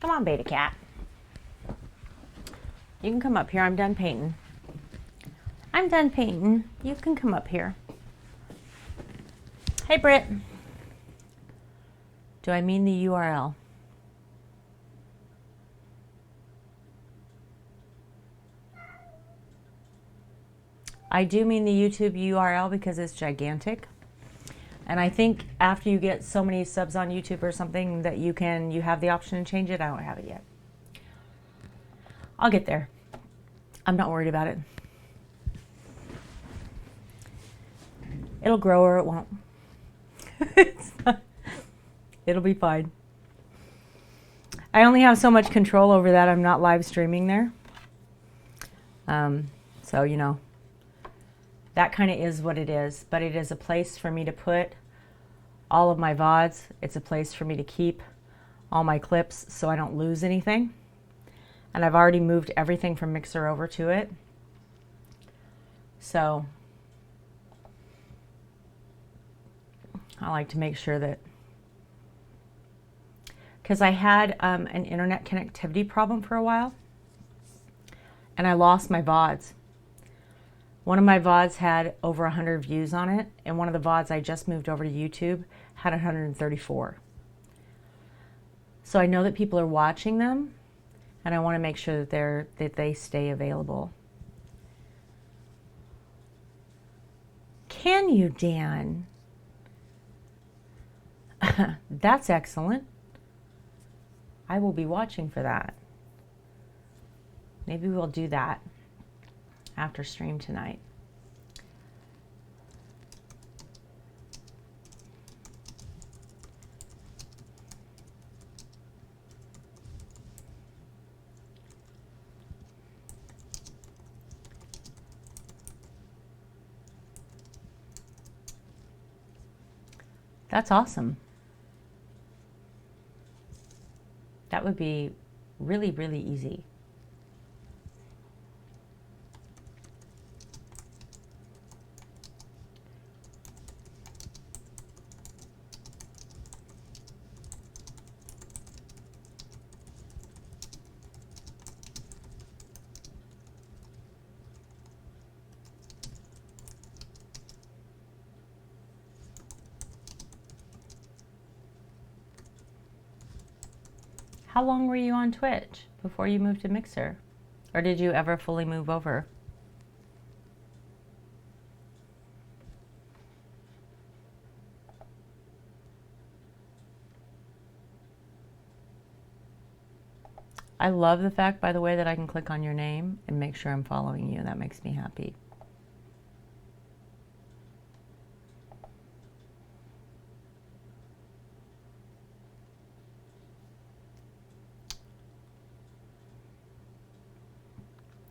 Come on, Beta Cat. You can come up here. I'm done painting. I'm done painting. You can come up here. Hey, Britt. Do I mean the URL? I do mean the YouTube URL because it's gigantic. And I think after you get so many subs on YouTube or something that you have the option to change it. I don't have it yet. I'll get there. I'm not worried about it. It'll grow or it won't. It'll be fine. I only have so much control over that. I'm not live streaming there. So, you know, that kind of is what it is. But it is a place for me to put all of my VODs. It's a place for me to keep all my clips so I don't lose anything. And I've already moved everything from Mixer over to it. So I like to make sure that, because I had an internet connectivity problem for a while and I lost my VODs. One of my VODs had over 100 views on it, and one of the VODs I just moved over to YouTube had 134. So I know that people are watching them, and I want to make sure that they stay available. Can you, Dan? That's excellent. I will be watching for that. Maybe we'll do that after stream tonight. That's awesome. That would be Really, really easy. How long were you on Twitch before you moved to Mixer? Or did you ever fully move over? I love the fact, by the way, that I can click on your name and make sure I'm following you. That makes me happy.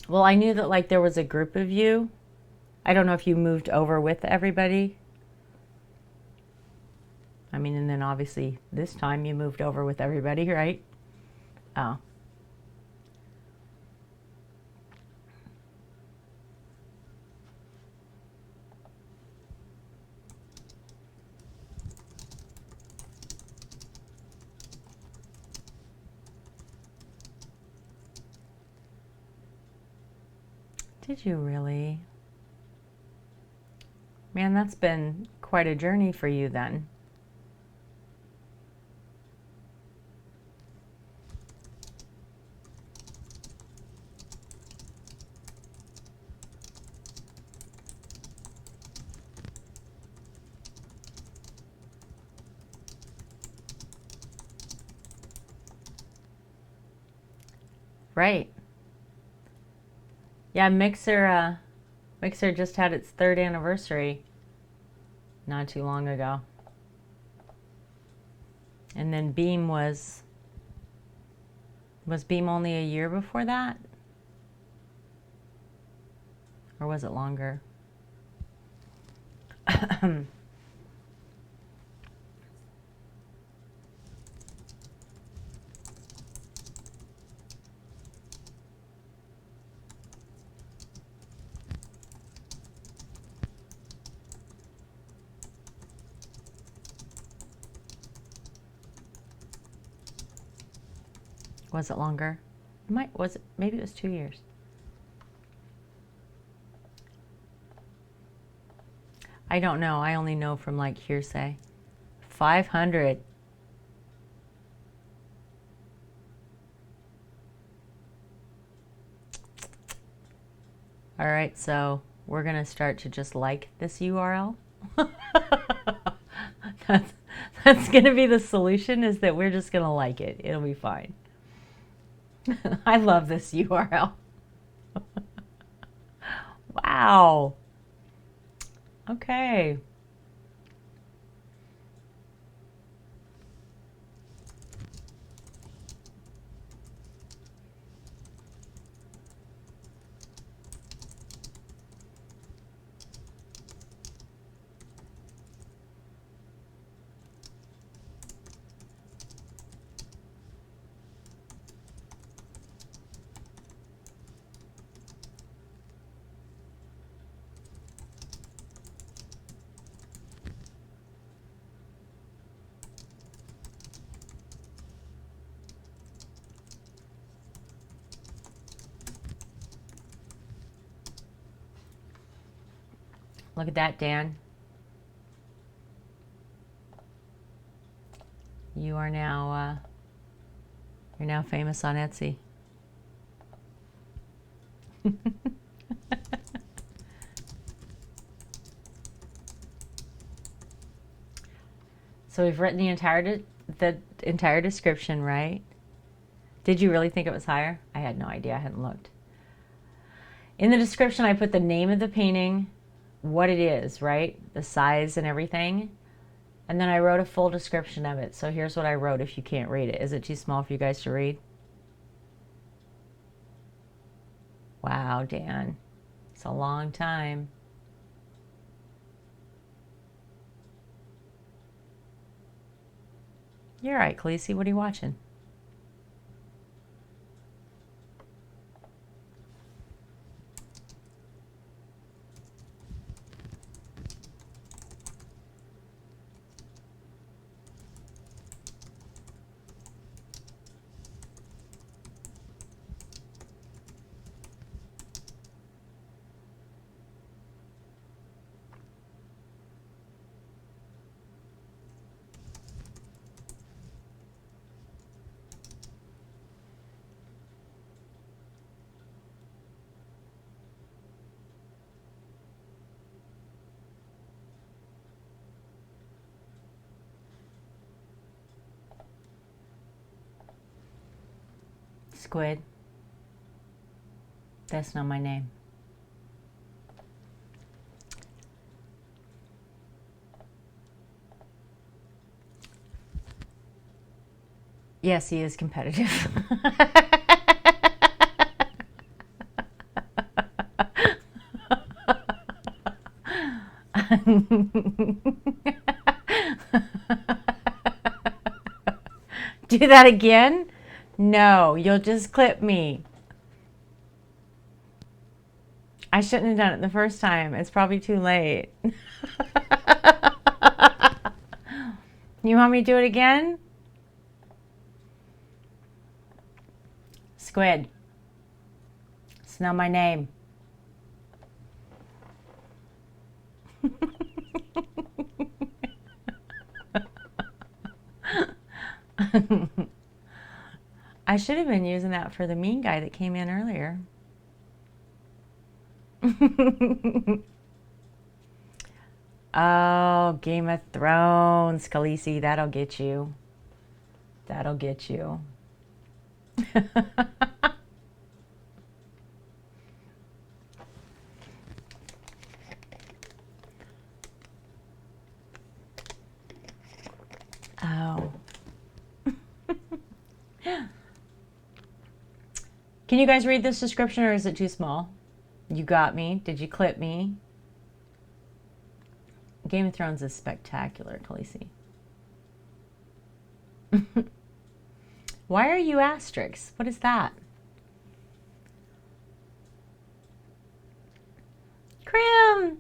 Well, I knew that like there was a group of you. I don't know if you moved over with everybody. I mean, and then obviously this time you moved over with everybody, right? Oh. Did you really? Man, that's been quite a journey for you then. Right. Yeah, Mixer just had its 3rd anniversary not too long ago. And then Beam was Beam only a year before that? Or was it longer? Was it longer? Maybe it was 2 years. I don't know. I only know from like hearsay. 500. All right, so we're going to start to just like this URL. That's going to be the solution, is that we're just going to like it. It'll be fine. I love this URL. Wow. Okay. Look at that, Dan. You are now you're now famous on Etsy. So we've written the entire description, right? Did you really think it was higher? I had no idea. I hadn't looked. In the description, I put the name of the painting, what it is, right? The size and everything. And then I wrote a full description of it. So here's what I wrote if you can't read it. Is it too small for you guys to read? Wow, Dan. It's a long time. You're right, Khaleesi. What are you watching? Squid. That's not my name. Yes, he is competitive. Do that again? No, you'll just clip me. I shouldn't have done it the first time. It's probably too late. You want me to do it again? Squid. It's not my name. I should have been using that for the mean guy that came in earlier. Oh, Game of Thrones, Khaleesi, that'll get you. That'll get you. Oh. Can you guys read this description or is it too small? You got me. Did you clip me? Game of Thrones is spectacular, Khaleesi. Why are you asterisks? What is that? Crim!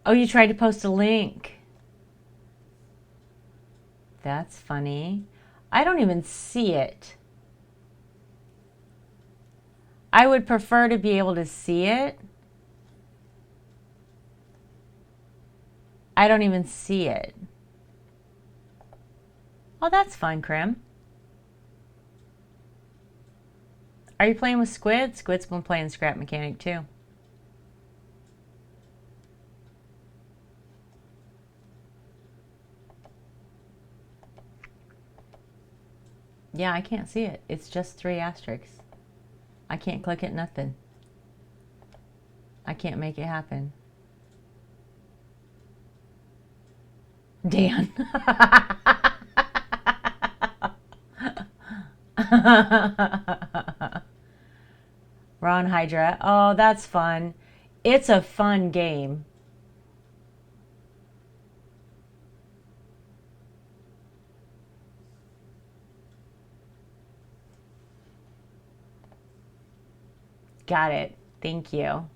Oh, you tried to post a link. That's funny. I don't even see it. I would prefer to be able to see it. I don't even see it. Oh, that's fun, Crim. Are you playing with Squid? Squid's been playing Scrap Mechanic too. Yeah, I can't see it. It's just 3 asterisks. I can't click it, nothing. I can't make it happen. Dan. Ron Hydra. Oh, that's fun. It's a fun game. Got it. Thank you.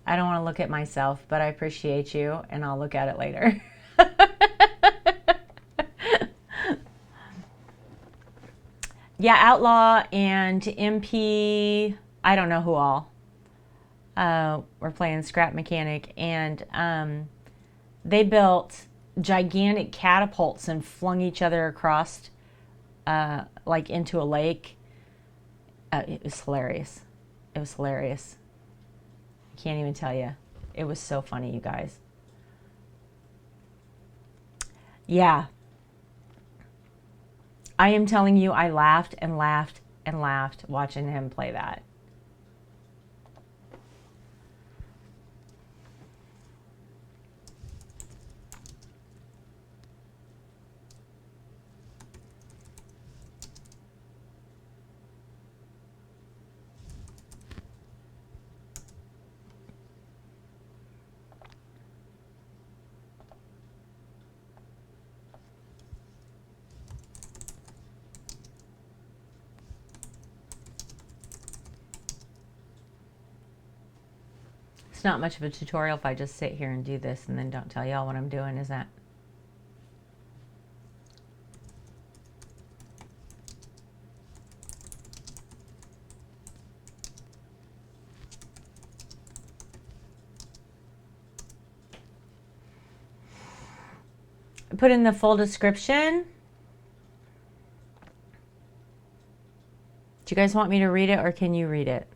I don't want to look at myself, but I appreciate you, and I'll look at it later. Yeah, Outlaw and MP, I don't know who all. We're playing Scrap Mechanic, and they built gigantic catapults and flung each other across, like into a lake. It was hilarious. It was hilarious. I can't even tell you. It was so funny, you guys. Yeah. I am telling you, I laughed and laughed and laughed watching him play that. It's not much of a tutorial if I just sit here and do this and then don't tell y'all what I'm doing, is that? Put in the full description. Do you guys want me to read it or can you read it?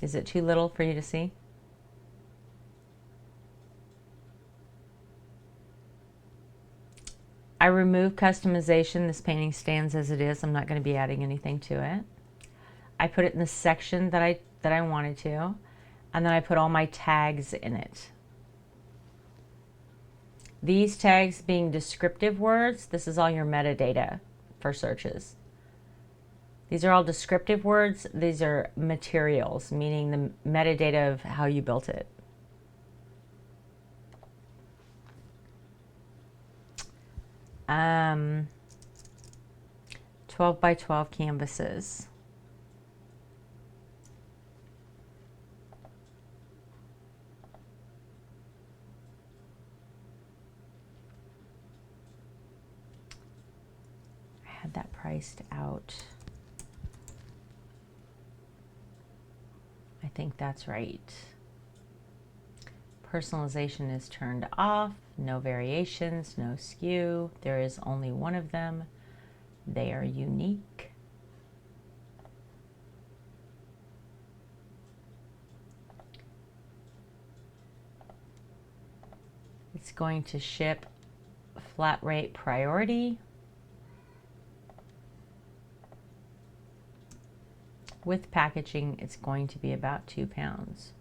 Is it too little for you to see? I remove customization. This painting stands as it is. I'm not going to be adding anything to it. I put it in the section that I wanted to, and then I put all my tags in it. These tags being descriptive words, this is all your metadata for searches. These are all descriptive words. These are materials, meaning the metadata of how you built it. Um, 12 by 12 canvases. I had that priced out. I think that's right. Personalization is turned off. No variations, no skew. There is only one of them. They are unique. It's going to ship flat rate priority. With packaging, it's going to be about 2 pounds.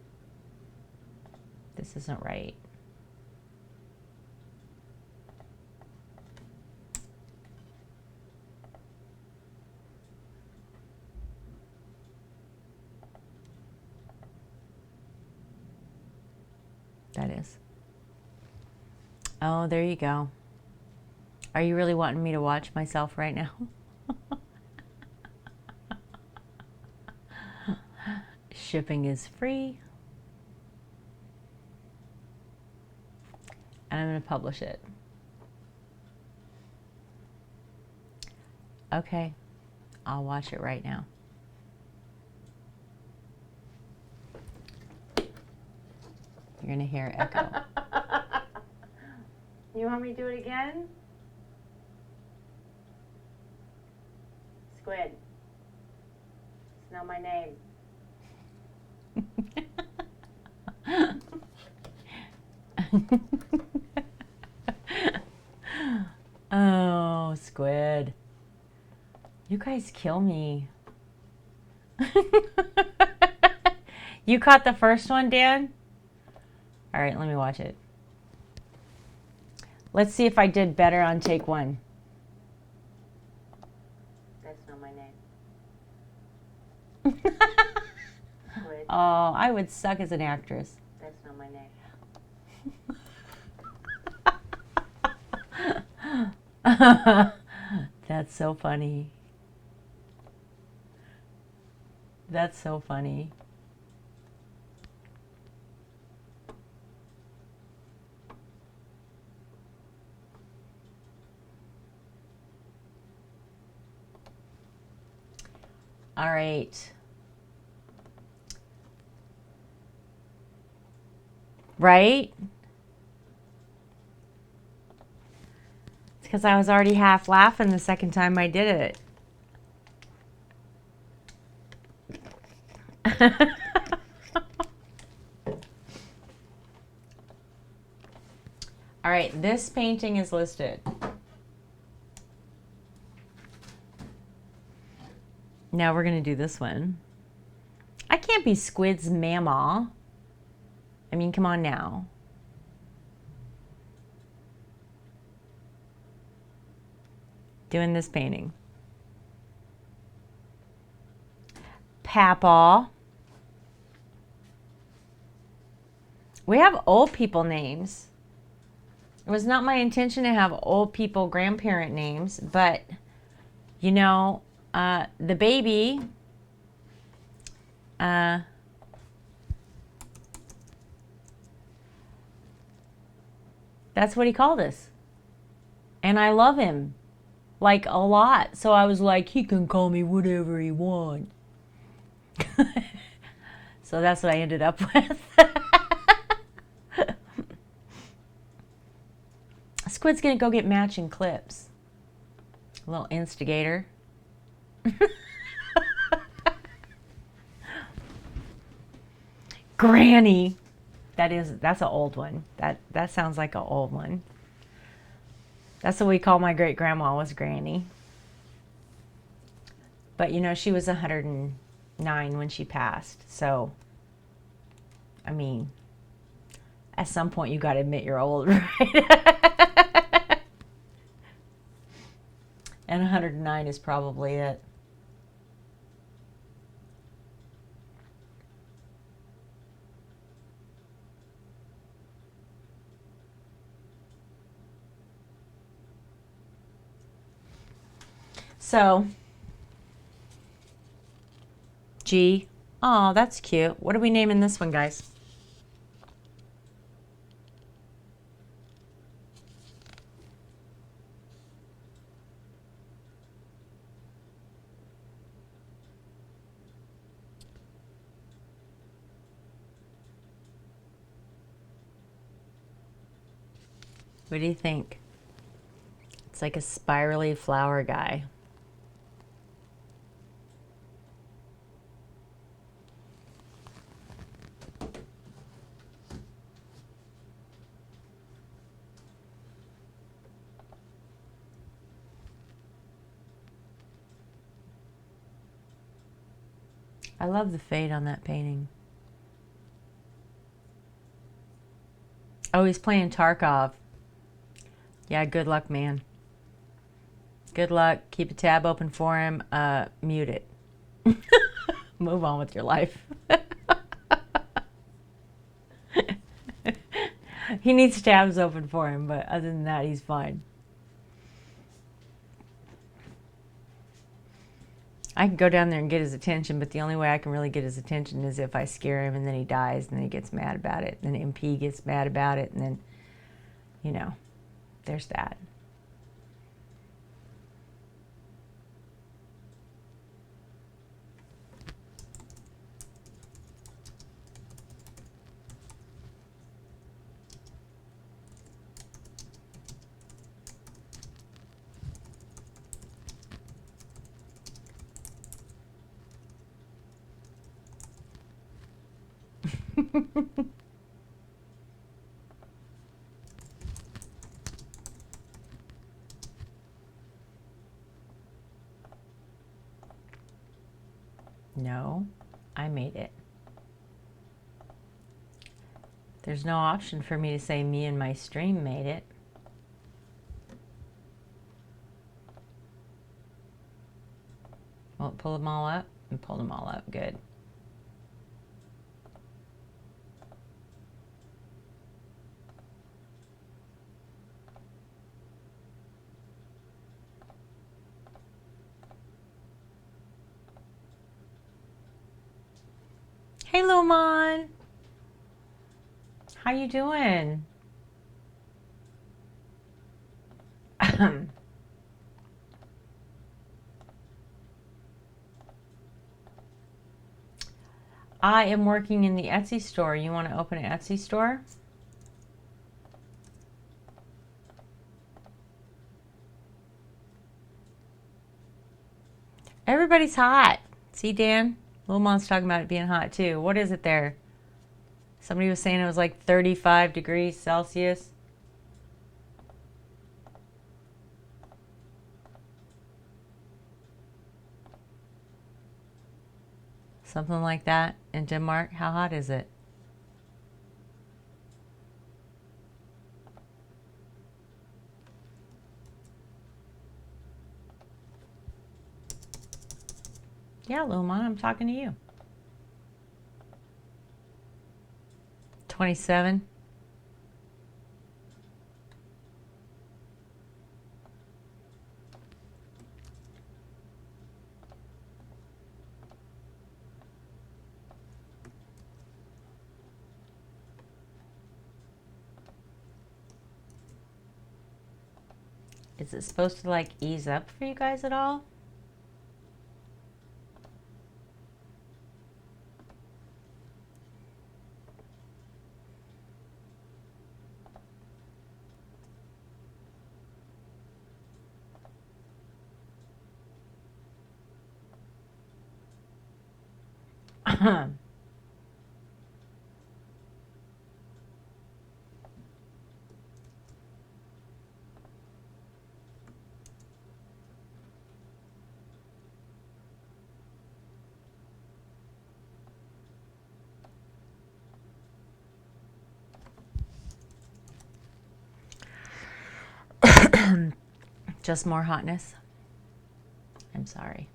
This isn't right. That is. Oh, there you go. Are you really wanting me to watch myself right now? Shipping is free. And I'm going to publish it. Okay, I'll watch it right now. You're going to hear echo. You want me to do it again? Squid. It's not my name. Oh, squid. You guys kill me. You caught the first one, Dan? All right, let me watch it. Let's see if I did better on take one. That's not my name. Oh, I would suck as an actress. That's not my name. That's so funny. That's so funny. All right. Right? It's because I was already half laughing the second time I did it. All right, this painting is listed. Now we're going to do this one. I can't be Squid's mama. I mean, come on now. Doing this painting. Papa. We have old people names. It was not my intention to have old people grandparent names, but you know, the baby, that's what he called us. And I love him, like, a lot. So I was like, he can call me whatever he wants. So that's what I ended up with. Squid's gonna go get matching clips. A little instigator. Granny. That's an old one. That sounds like an old one. That's what we call my great grandma, was Granny. But you know, she was 109 when she passed. So, I mean, at some point you got to admit you're old, right? And 109 is probably it. So, G. Oh, that's cute. What are we naming this one, guys? What do you think? It's like a spirally flower guy. I love the fade on that painting. Oh, he's playing Tarkov. Yeah, good luck, man. Good luck. Keep a tab open for him. Mute it. Move on with your life. He needs tabs open for him, but other than that, he's fine. I can go down there and get his attention, but the only way I can really get his attention is if I scare him and then he dies and then he gets mad about it. And then MP gets mad about it, and then, you know, there's that. No, I made it. There's no option for me to say me and my stream made it. Well, pull them all up and pull them all up. Good. Hey, Lumon. How you doing? I am working in the Etsy store. You want to open an Etsy store? Everybody's hot. See, Dan? Lumon's talking about it being hot too. What is it there? Somebody was saying it was like 35 degrees Celsius. Something like that in Denmark. How hot is it? Yeah, Lumon, I'm talking to you. 27. Is it supposed to like ease up for you guys at all? Just more hotness? I'm sorry.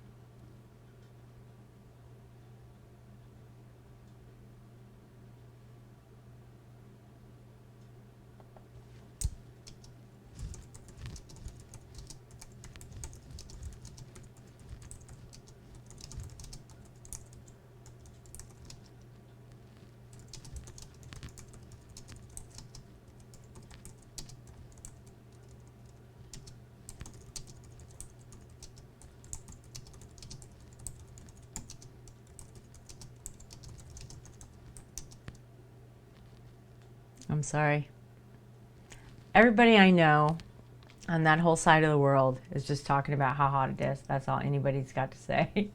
I'm sorry. Everybody I know on that whole side of the world is just talking about how hot it is. That's all anybody's got to say.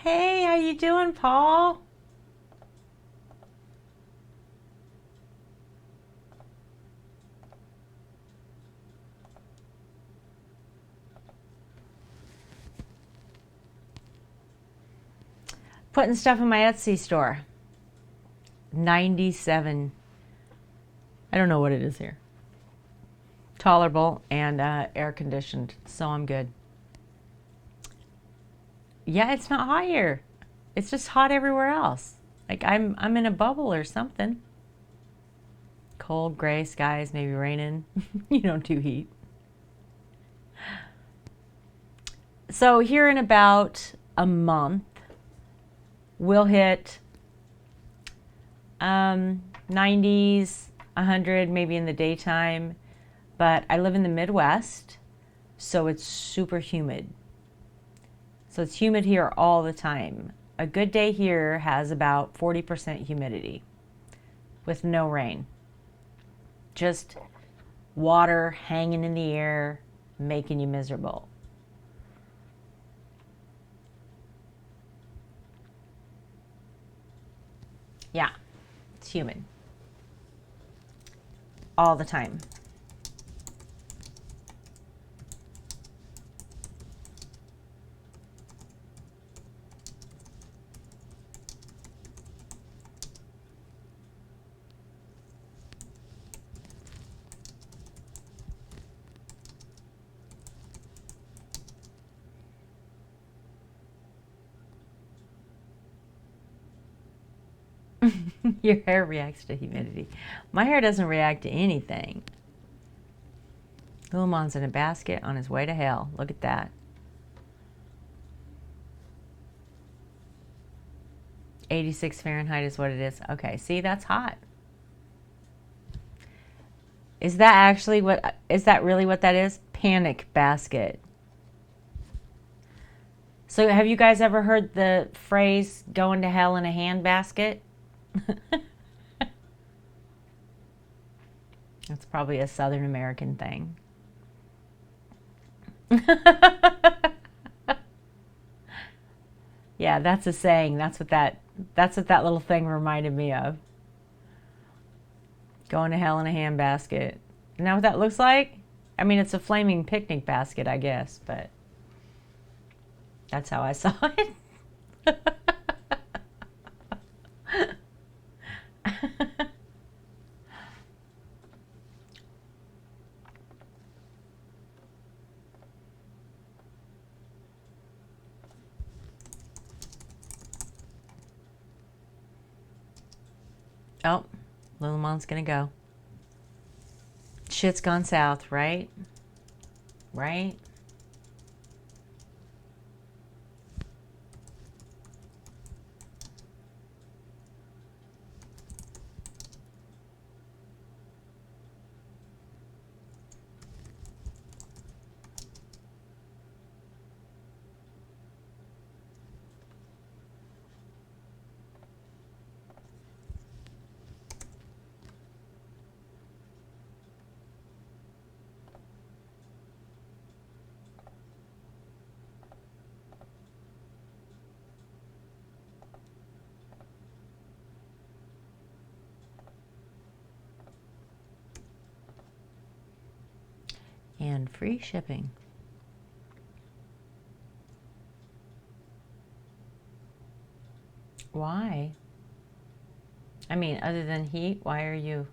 Hey, how you doing, Paul? Putting stuff in my Etsy store. 97. I don't know what it is here. Tolerable and air conditioned, so I'm good. Yeah, it's not hot here. It's just hot everywhere else. Like I'm in a bubble or something. Cold, gray skies, maybe raining. You don't do heat. So here in about a month, we'll hit 90s, 100 maybe in the daytime. But I live in the Midwest, so it's super humid. So it's humid here all the time. A good day here has about 40% humidity with no rain. Just water hanging in the air, making you miserable. Yeah, it's humid. All the time. Your hair reacts to humidity. My hair doesn't react to anything. Lulumon's in a basket on his way to hell. Look at that. 86 Fahrenheit is what it is. Okay, see, that's hot. Is that really what that is? Panic basket. So have you guys ever heard the phrase going to hell in a handbasket? That's probably a Southern American thing. Yeah, that's a saying. That's what that little thing reminded me of. Going to hell in a handbasket. You know what that looks like? I mean, it's a flaming picnic basket, I guess, but that's how I saw it. Oh, Lulumon's gonna go. Shit's gone south, right? Right? and free shipping. Why? I mean, other than heat, why are you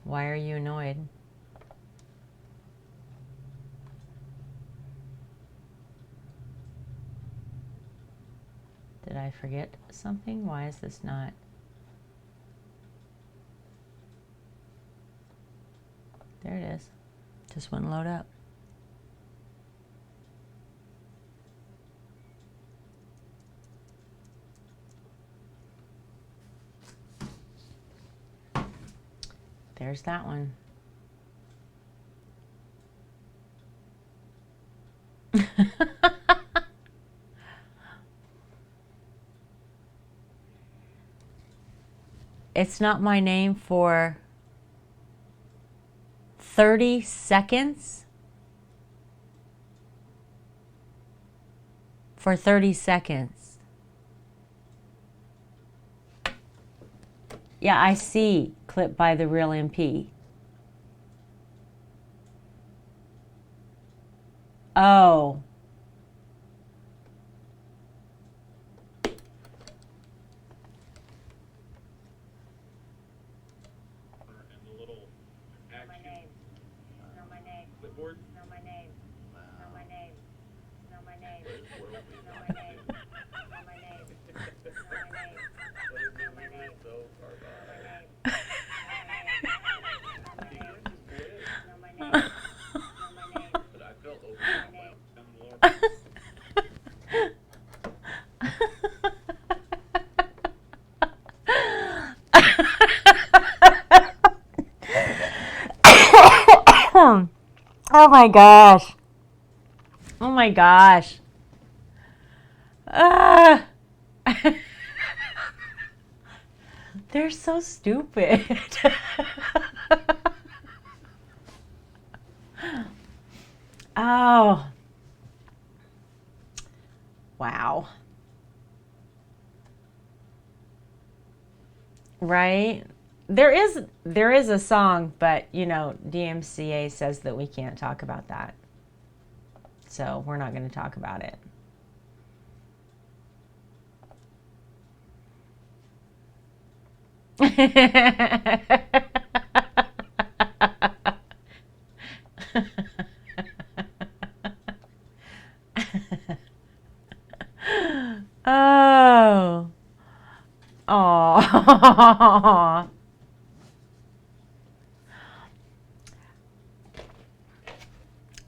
annoyed? Did I forget something? Why is this not? There it is. Just wouldn't load up. There's that one. It's not my name for 30 seconds? For 30 seconds. Yeah, I see. Clip by the Real MP. Oh. Oh my gosh. Oh my gosh. They're so stupid. Oh. Wow. Right? There is a song, but you know, DMCA says that we can't talk about that. So we're not going to talk about it. Oh. Oh.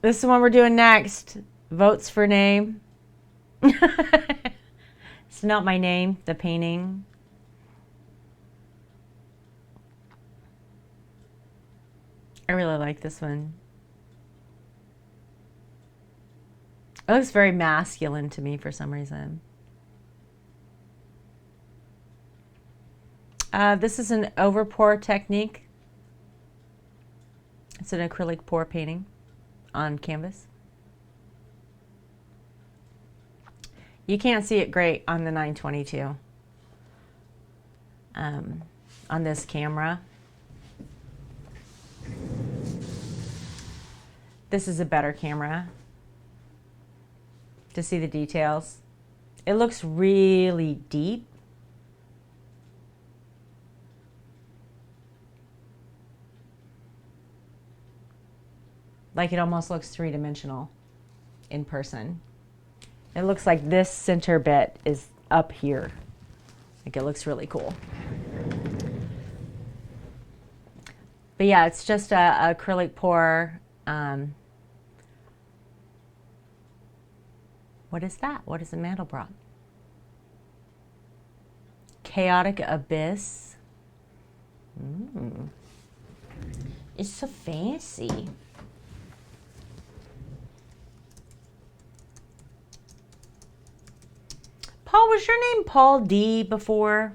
This is the one we're doing next. Votes for name. It's not my name, the painting. I really like this one. It looks very masculine to me for some reason. This is an overpour technique. It's an acrylic pour painting on canvas. You can't see it great on the 922 on this camera. This is a better camera to see the details. It looks really deep. Like it almost looks three-dimensional in person. It looks like this center bit is up here. Like it looks really cool. But yeah, it's just a acrylic pour. What is that? What is a Mandelbrot? Chaotic Abyss. It's so fancy. Paul, was your name Paul D before?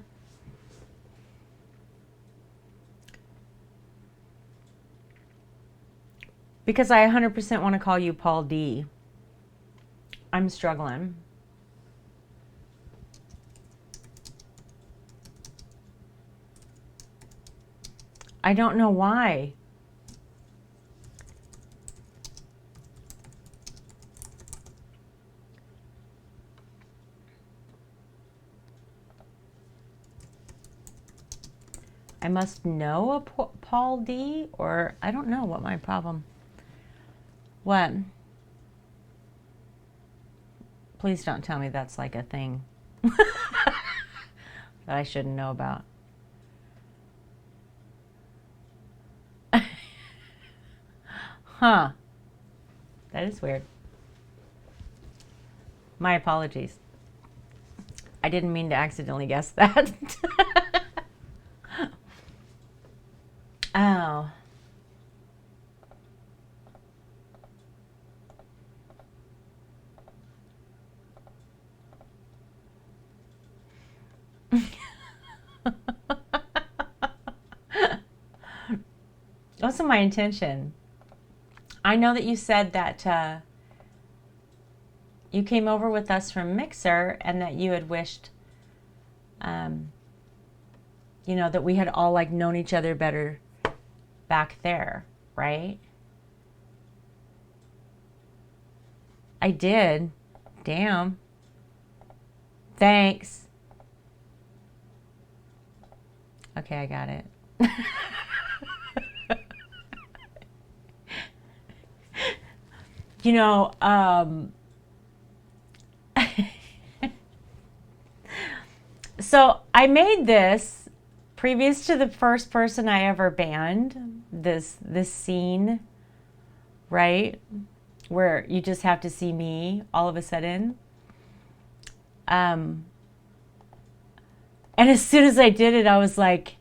Because I 100% want to call you Paul D. I'm struggling. I don't know why. I must know a Paul D, or I don't know what my problem. What? Please don't tell me that's like a thing that I shouldn't know about. Huh. That is weird. My apologies. I didn't mean to accidentally guess that. Oh. Wasn't my intention. I know that you said that you came over with us from Mixer and that you had wished, you know, that we had all like known each other better back there, right? I did. Damn. Thanks. Okay, I got it. You know, so I made this previous to the first person I ever banned, this scene, right? Where you just have to see me all of a sudden. And as soon as I did it, I was like,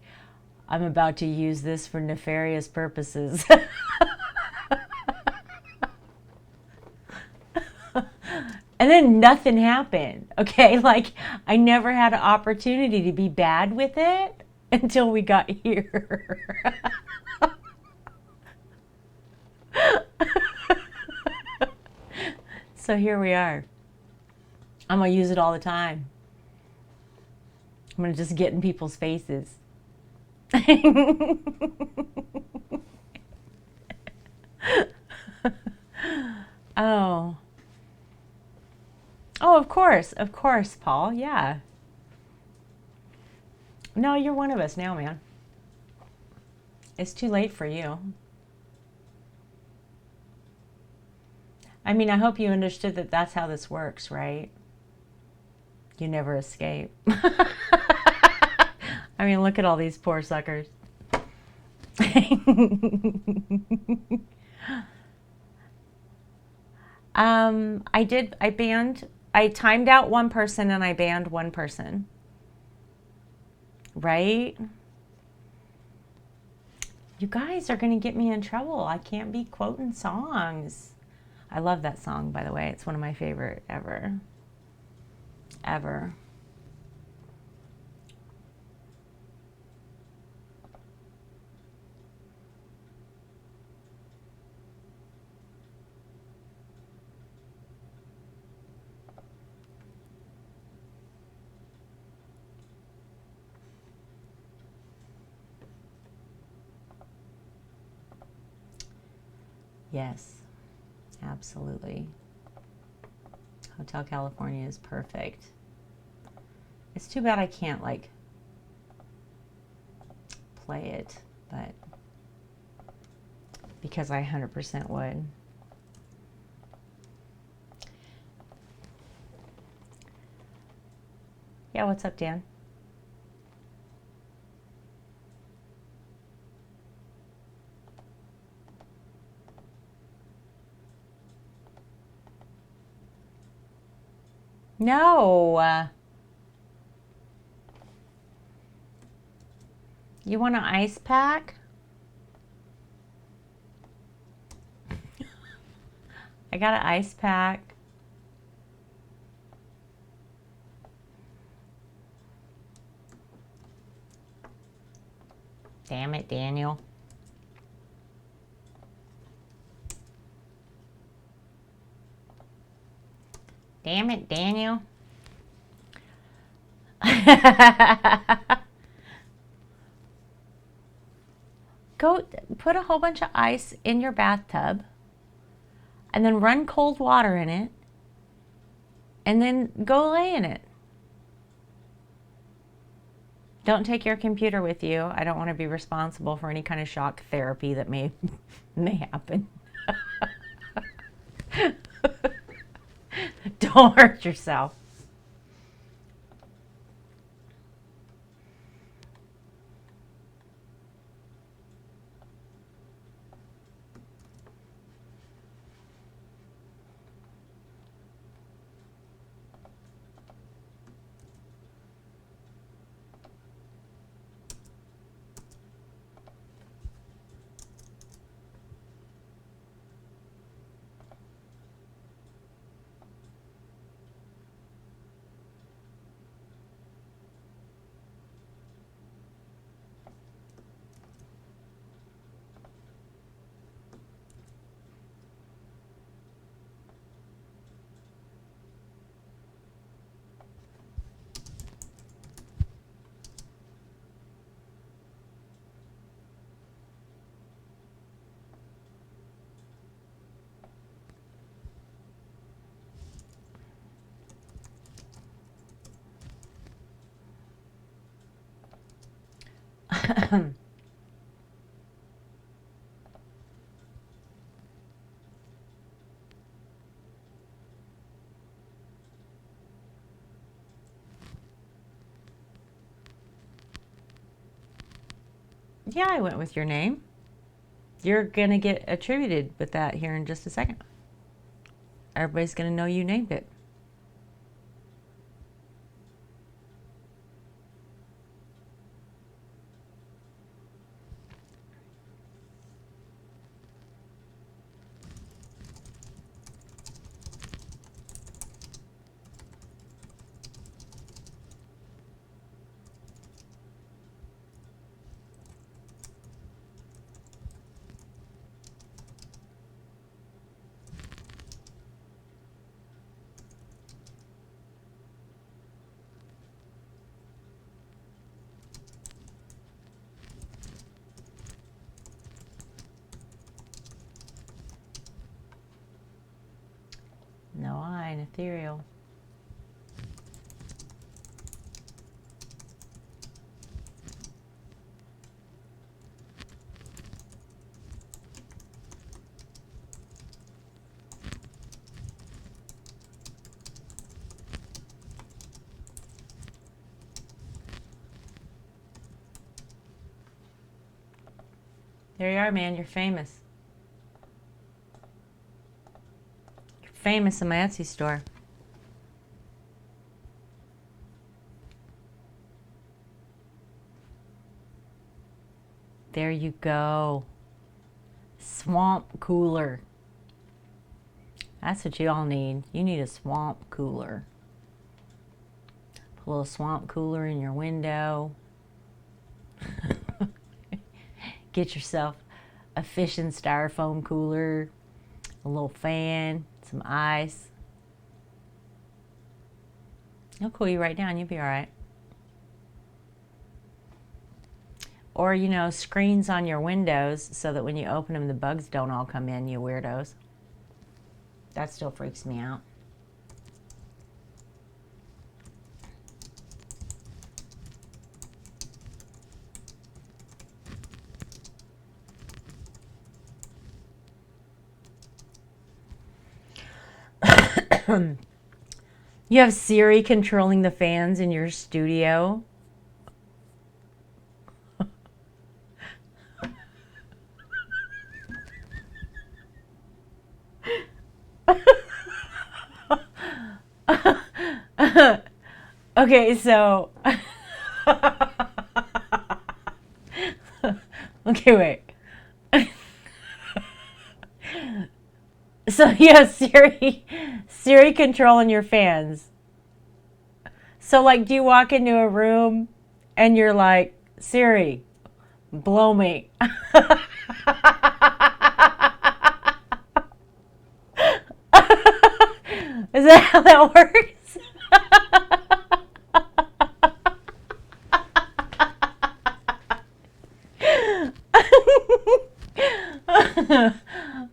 I'm about to use this for nefarious purposes. And then nothing happened, okay? Like, I never had an opportunity to be bad with it until we got here. So here we are. I'm going to use it all the time. I'm going to just get in people's faces. Oh. Oh, of course, Paul. Yeah. No, you're one of us now, man. It's too late for you. I mean, I hope you understood that that's how this works, right? You never escape. I mean, look at all these poor suckers. I timed out one person and I banned one person. Right? You guys are going to get me in trouble. I can't be quoting songs. I love that song, by the way. It's one of my favorite ever. Ever. Yes, absolutely. Hotel California is perfect. It's too bad I can't like play it, but because I 100% would. Yeah, what's up, Dan? No. You want an ice pack? I got an ice pack. Damn it, Daniel. Damn it, Daniel. Go put a whole bunch of ice in your bathtub and then run cold water in it and then go lay in it. Don't take your computer with you. I don't want to be responsible for any kind of shock therapy that may happen. Don't hurt yourself. Yeah, I went with your name. You're going to get attributed with that here in just a second. Everybody's going to know you named it. No, an ethereal. There you are, man. You're famous. You're famous in my Etsy store. There you go. Swamp cooler. That's what you all need. You need a swamp cooler. Put a little swamp cooler in your window. Get yourself a fish and styrofoam cooler, a little fan, some ice. It'll cool you right down. You'll be all right. Or, you know, screens on your windows so that when you open them, the bugs don't all come in, you weirdos. That still freaks me out. You have Siri controlling the fans in your studio. Okay, so okay, wait. So you have Siri controlling your fans. So like, do you walk into a room and you're like, Siri, blow me? Is that how that works?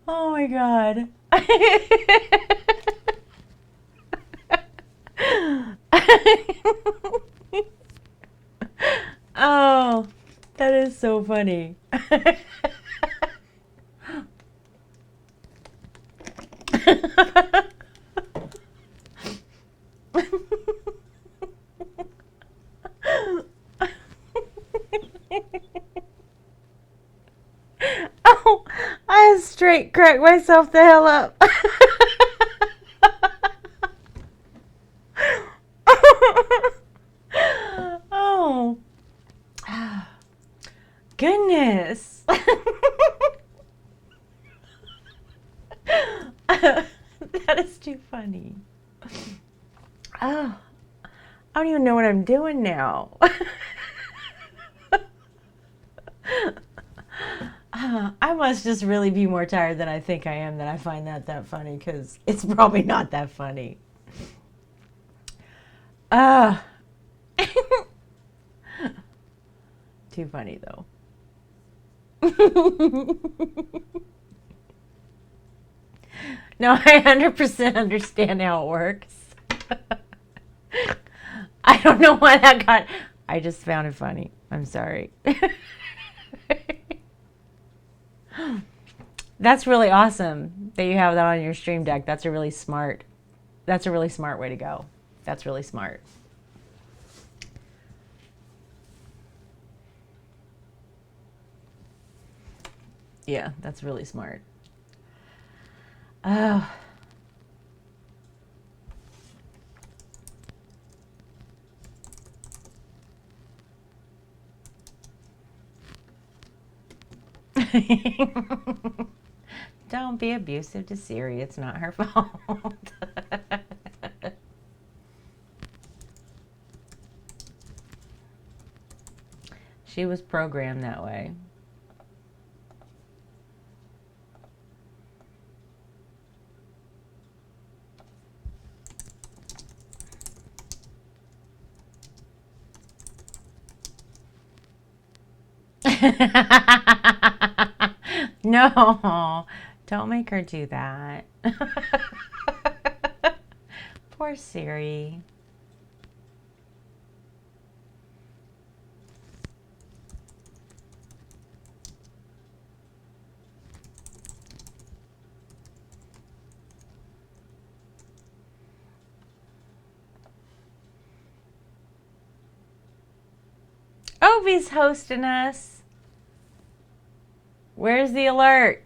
Oh my God. so funny. Oh, I straight cracked myself the hell up. Oh, goodness. That is too funny. Oh, I don't even know what I'm doing now. I must just really be more tired than I think I am, that I find that funny, because it's probably not that funny. Too funny, though. No, I 100% understand how it works. I don't know why that got... I just found it funny. I'm sorry. That's really awesome that you have that on your Stream Deck. That's a really smart way to go. That's really smart. Yeah, that's really smart. Oh. Don't be abusive to Siri. It's not her fault. She was programmed that way. No, don't make her do that. Poor Siri. Obi's hosting us. Where's the alert?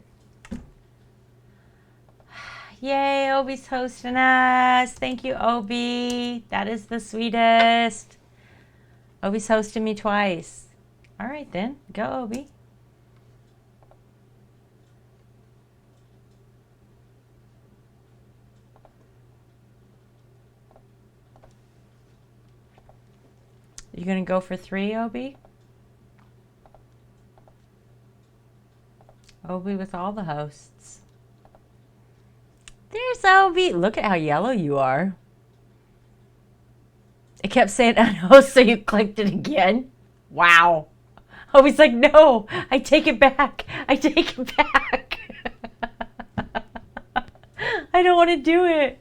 Yay, Obi's hosting us. Thank you, Obi. That is the sweetest. Obi's hosting me twice. All right, then. Go, Obi. You gonna go for 3, Obi? Obi with all the hosts. There's Obi. Look at how yellow you are. It kept saying unhost, so you clicked it again. Wow. Obi's like, no, I take it back. I take it back. I don't want to do it.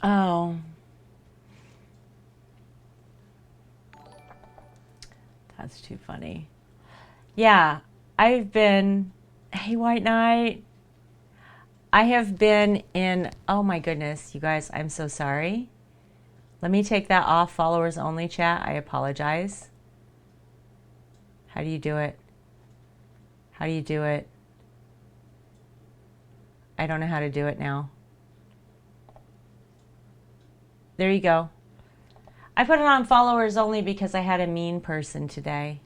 Oh. That's too funny. Yeah, I've been... Hey, White Knight. I have been in... Oh, my goodness, you guys, I'm so sorry. Let me take that off followers only chat. I apologize. How do you do it? How do you do it? I don't know how to do it now. There you go. I put it on followers only because I had a mean person today.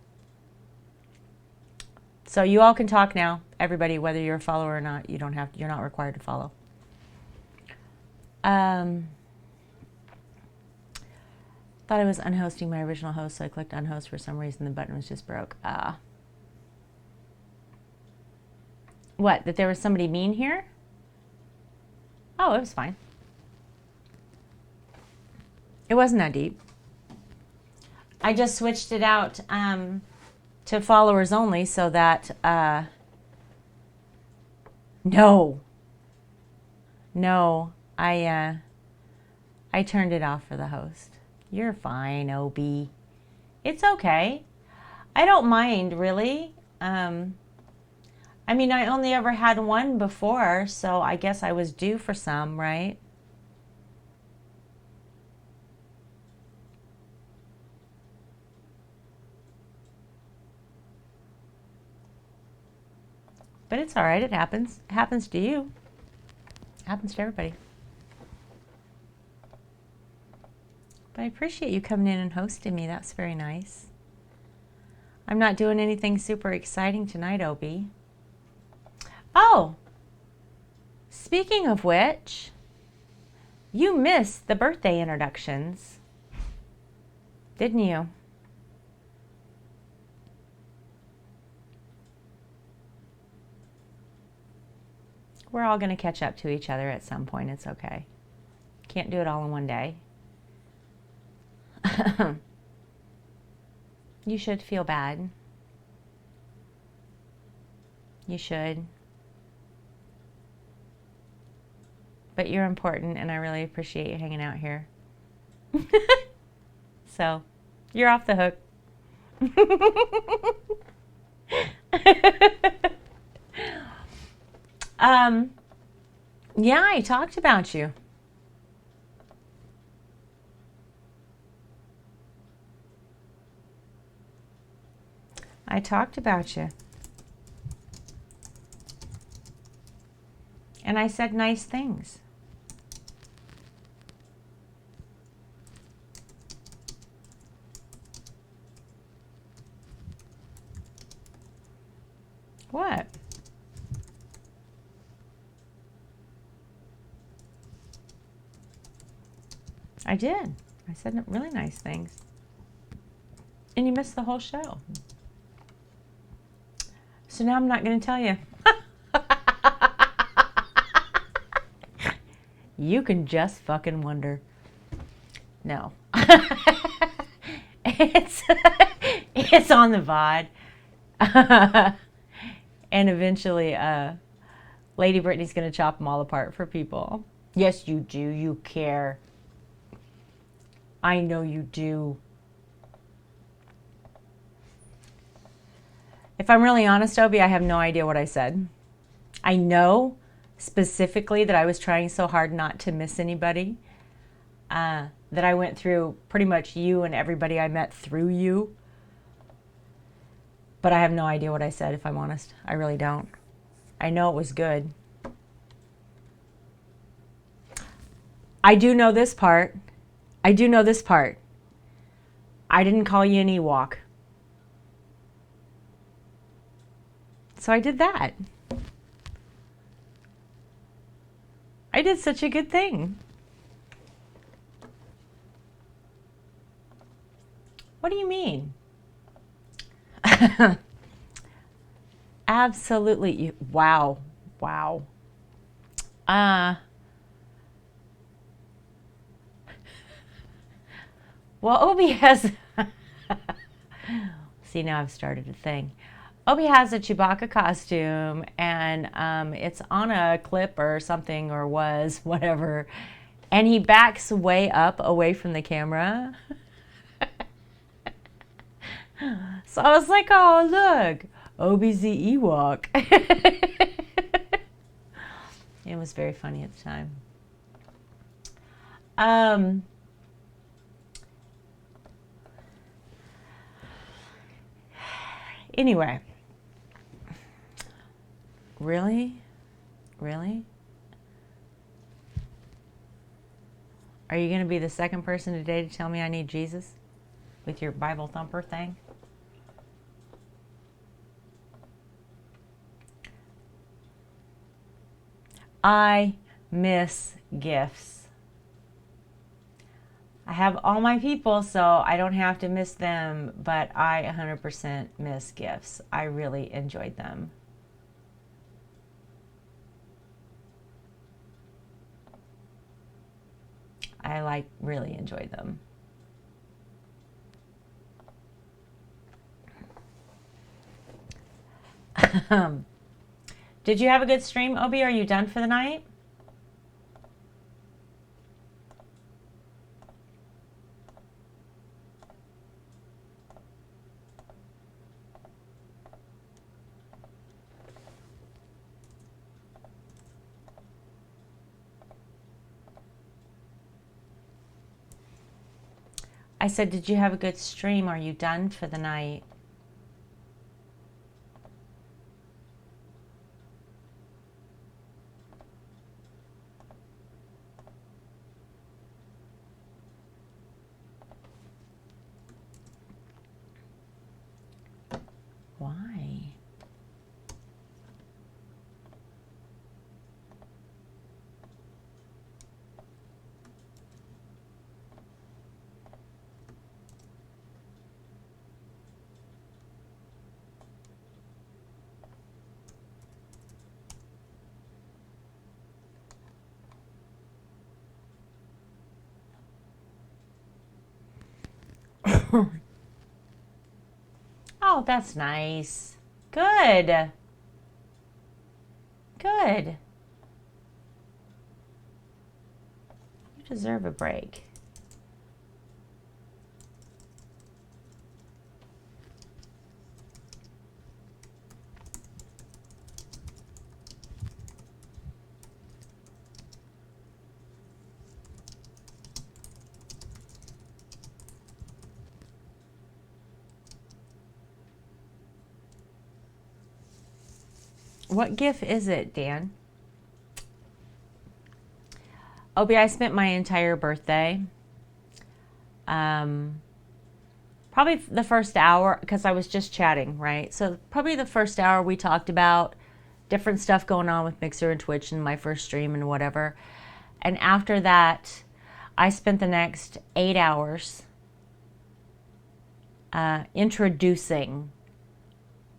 So you all can talk now, everybody, whether you're a follower or not. You're not required to follow. Thought I was unhosting my original host, so I clicked unhost. For some reason, the button was just broke. What? That there was somebody mean here? Oh, it was fine. It wasn't that deep. I just switched it out to followers only so that no, I I turned it off for the host. You're fine, Obi. It's okay. I don't mind, really. I mean, I only ever had one before, so I guess I was due for some, right? But it's all right. It happens. It happens to you. It happens to everybody. But I appreciate you coming in and hosting me. That's very nice. I'm not doing anything super exciting tonight, Obi. Oh, speaking of which, you missed the birthday introductions, didn't you? We're all going to catch up to each other at some point. It's okay. Can't do it all in one day. You should feel bad. You should. But you're important, and I really appreciate you hanging out here. So, you're off the hook. Yeah, I talked about you. I talked about you. And I said nice things. What? I did. I said really nice things. And you missed the whole show. So now I'm not going to tell you. You can just fucking wonder. No. It's on the VOD. And eventually, Lady Brittany's going to chop them all apart for people. Yes, you do. You care. I know you do. If I'm really honest, Obi, I have no idea what I said. I know specifically that I was trying so hard not to miss anybody, that I went through pretty much you and everybody I met through you. But I have no idea what I said, if I'm honest. I really don't. I know it was good. I do know this part. I didn't call you an Ewok. So I did that. I did such a good thing. What do you mean? Absolutely. Wow. Well, Obi has... See, now I've started a thing. Obi has a Chewbacca costume, and it's on a clip or something, or was, whatever. And he backs way up away from the camera. So I was like, oh, look, Obi's the Ewok. It was very funny at the time. Anyway. Really? Are you going to be the second person today to tell me I need Jesus with your Bible thumper thing? I miss gifts. I have all my people, so I don't have to miss them, but I 100% miss gifts. I really enjoyed them. I really enjoyed them. Did you have a good stream, Obi? Are you done for the night? I said, did you have a good stream? Are you done for the night? Why? Oh, that's nice. Good. Good. You deserve a break. What gift is it, Dan? Obi, I spent my entire birthday, probably the first hour, because I was just chatting, right? So probably the first hour we talked about different stuff going on with Mixer and Twitch and my first stream and whatever. And after that, I spent the next 8 hours introducing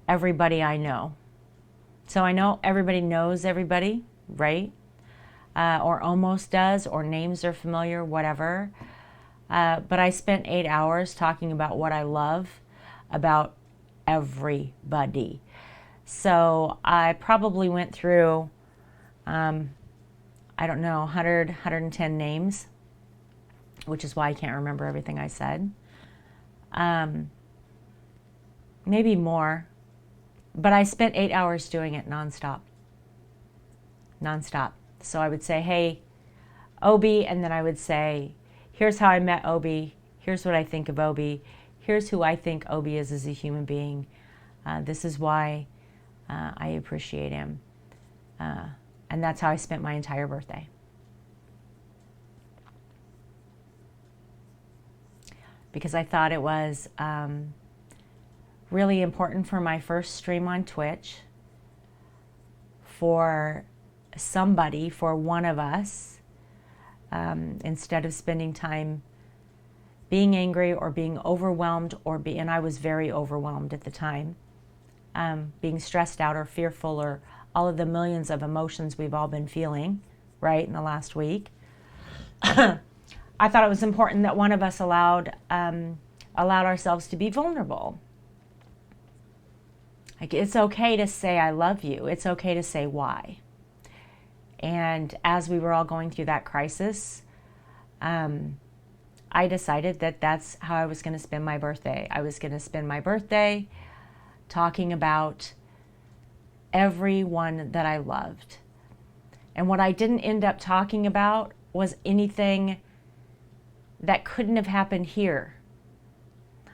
everybody I know. So I know everybody knows everybody, right? Or almost does, or names are familiar, whatever. But I spent 8 hours talking about what I love about everybody. So I probably went through, I don't know, 100, 110 names, which is why I can't remember everything I said. Maybe more. But I spent 8 hours doing it nonstop. Nonstop. So I would say, hey, Obi, and then I would say, here's how I met Obi. Here's what I think of Obi. Here's who I think Obi is as a human being. This is why I appreciate him. And that's how I spent my entire birthday. Because I thought it was really important for my first stream on Twitch for somebody, for one of us, instead of spending time being angry or being overwhelmed, and I was very overwhelmed at the time, being stressed out or fearful, or all of the millions of emotions we've all been feeling, right, in the last week. I thought it was important that one of us allowed ourselves to be vulnerable. Like, it's okay to say I love you. It's okay to say why. And as we were all going through that crisis, I decided that that's how I was going to spend my birthday. I was going to spend my birthday talking about everyone that I loved. And what I didn't end up talking about was anything that couldn't have happened here.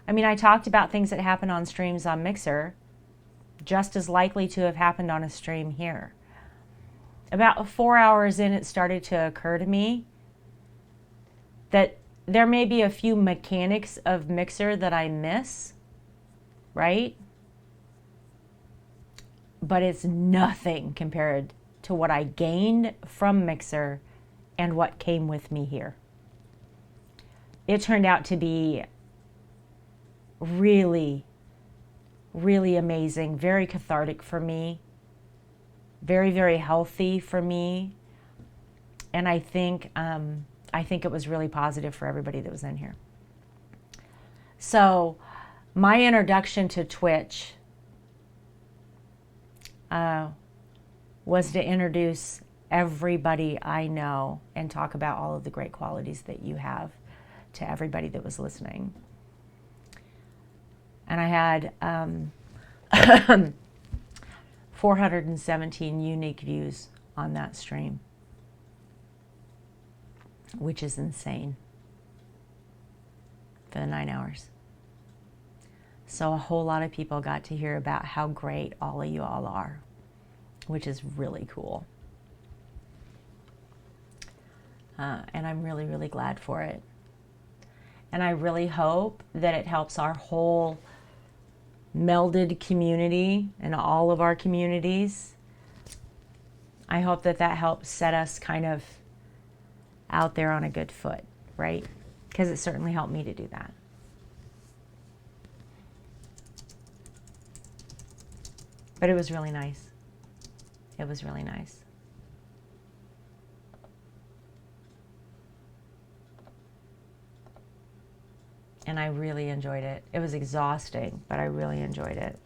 I mean, I talked about things that happened on streams on Mixer, just as likely to have happened on a stream here. About 4 hours in, it started to occur to me that there may be a few mechanics of Mixer that I miss, right? But it's nothing compared to what I gained from Mixer and what came with me here. It turned out to be really, really amazing, very cathartic for me, very, very healthy for me. And I think it was really positive for everybody that was in here. So my introduction to Twitch was to introduce everybody I know and talk about all of the great qualities that you have to everybody that was listening. And I had 417 unique views on that stream, which is insane. for the 9 hours. So a whole lot of people got to hear about how great all of you all are, which is really cool. And I'm really, really glad for it. And I really hope that it helps our whole melded community and all of our communities. I hope that that helps set us kind of out there on a good foot, right? Because it certainly helped me to do that. But it was really nice. It was really nice. And I really enjoyed it. It was exhausting, but I really enjoyed it.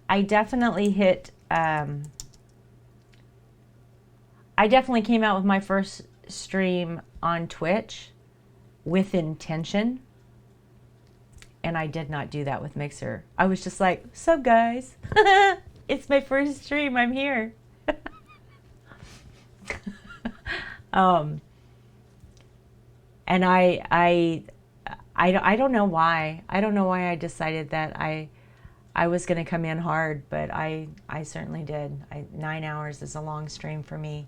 I definitely I definitely came out with my first stream on Twitch with intention. And I did not do that with Mixer. I was just like, sup guys? It's my first stream, I'm here. And I don't know why. I don't know why I decided that I was going to come in hard, but I certainly did. 9 hours is a long stream for me.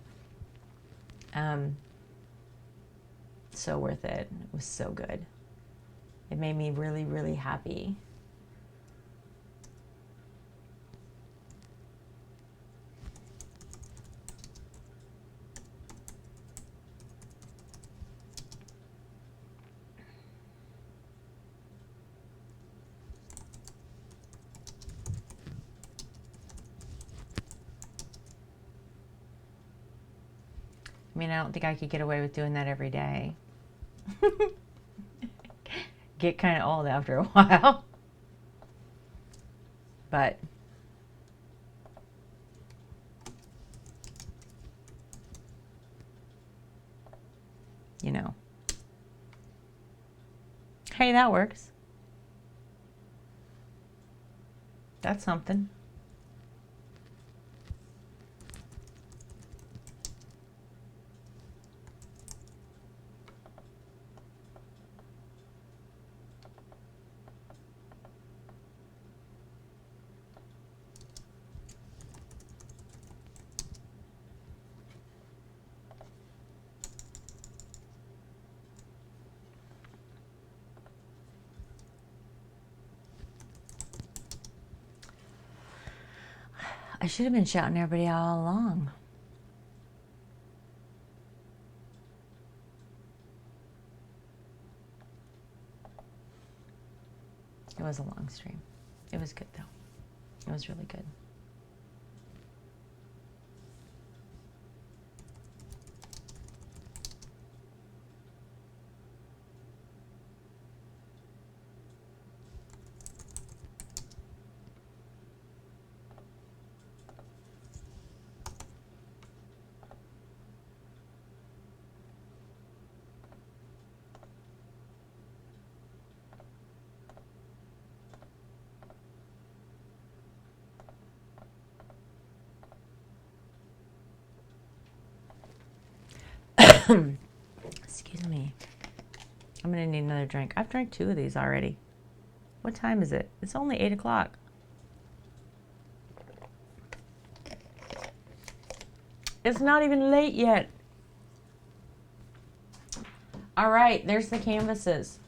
So worth it. It was so good. It made me really, really happy. I mean, I don't think I could get away with doing that every day. Get kind of old after a while. But you know. Hey, that works. That's something. I should have been shouting everybody out all along. It was a long stream. It was good though. It was really good. Excuse me. I'm gonna need another drink. I've drank 2 of these already. What time is it? It's only 8 o'clock. It's not even late yet. All right, there's the canvases.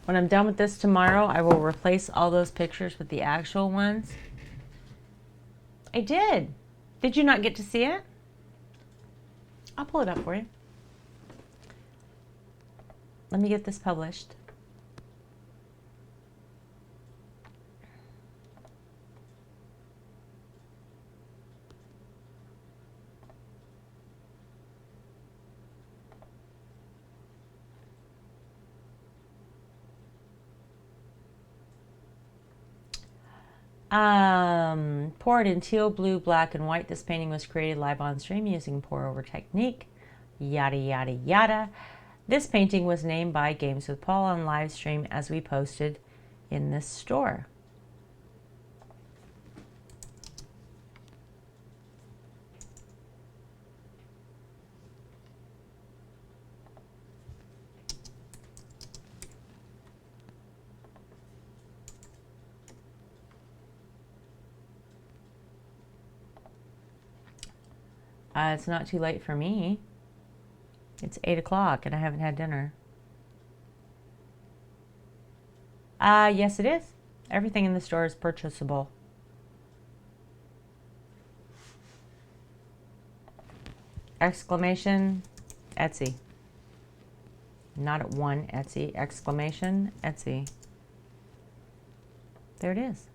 When I'm done with this tomorrow, I will replace all those pictures with the actual ones. I did. Did you not get to see it? I'll pull it up for you. Let me get this published. Poured in teal, blue, black, and white. This painting was created live on stream using pour over technique. Yada, yada, yada. This painting was named by Games with Paul on live stream as we posted in this store. It's not too late for me. It's 8 o'clock and I haven't had dinner. Yes, it is. Everything in the store is purchasable. Exclamation, Etsy. Not at one, Etsy. Exclamation, Etsy. There it is.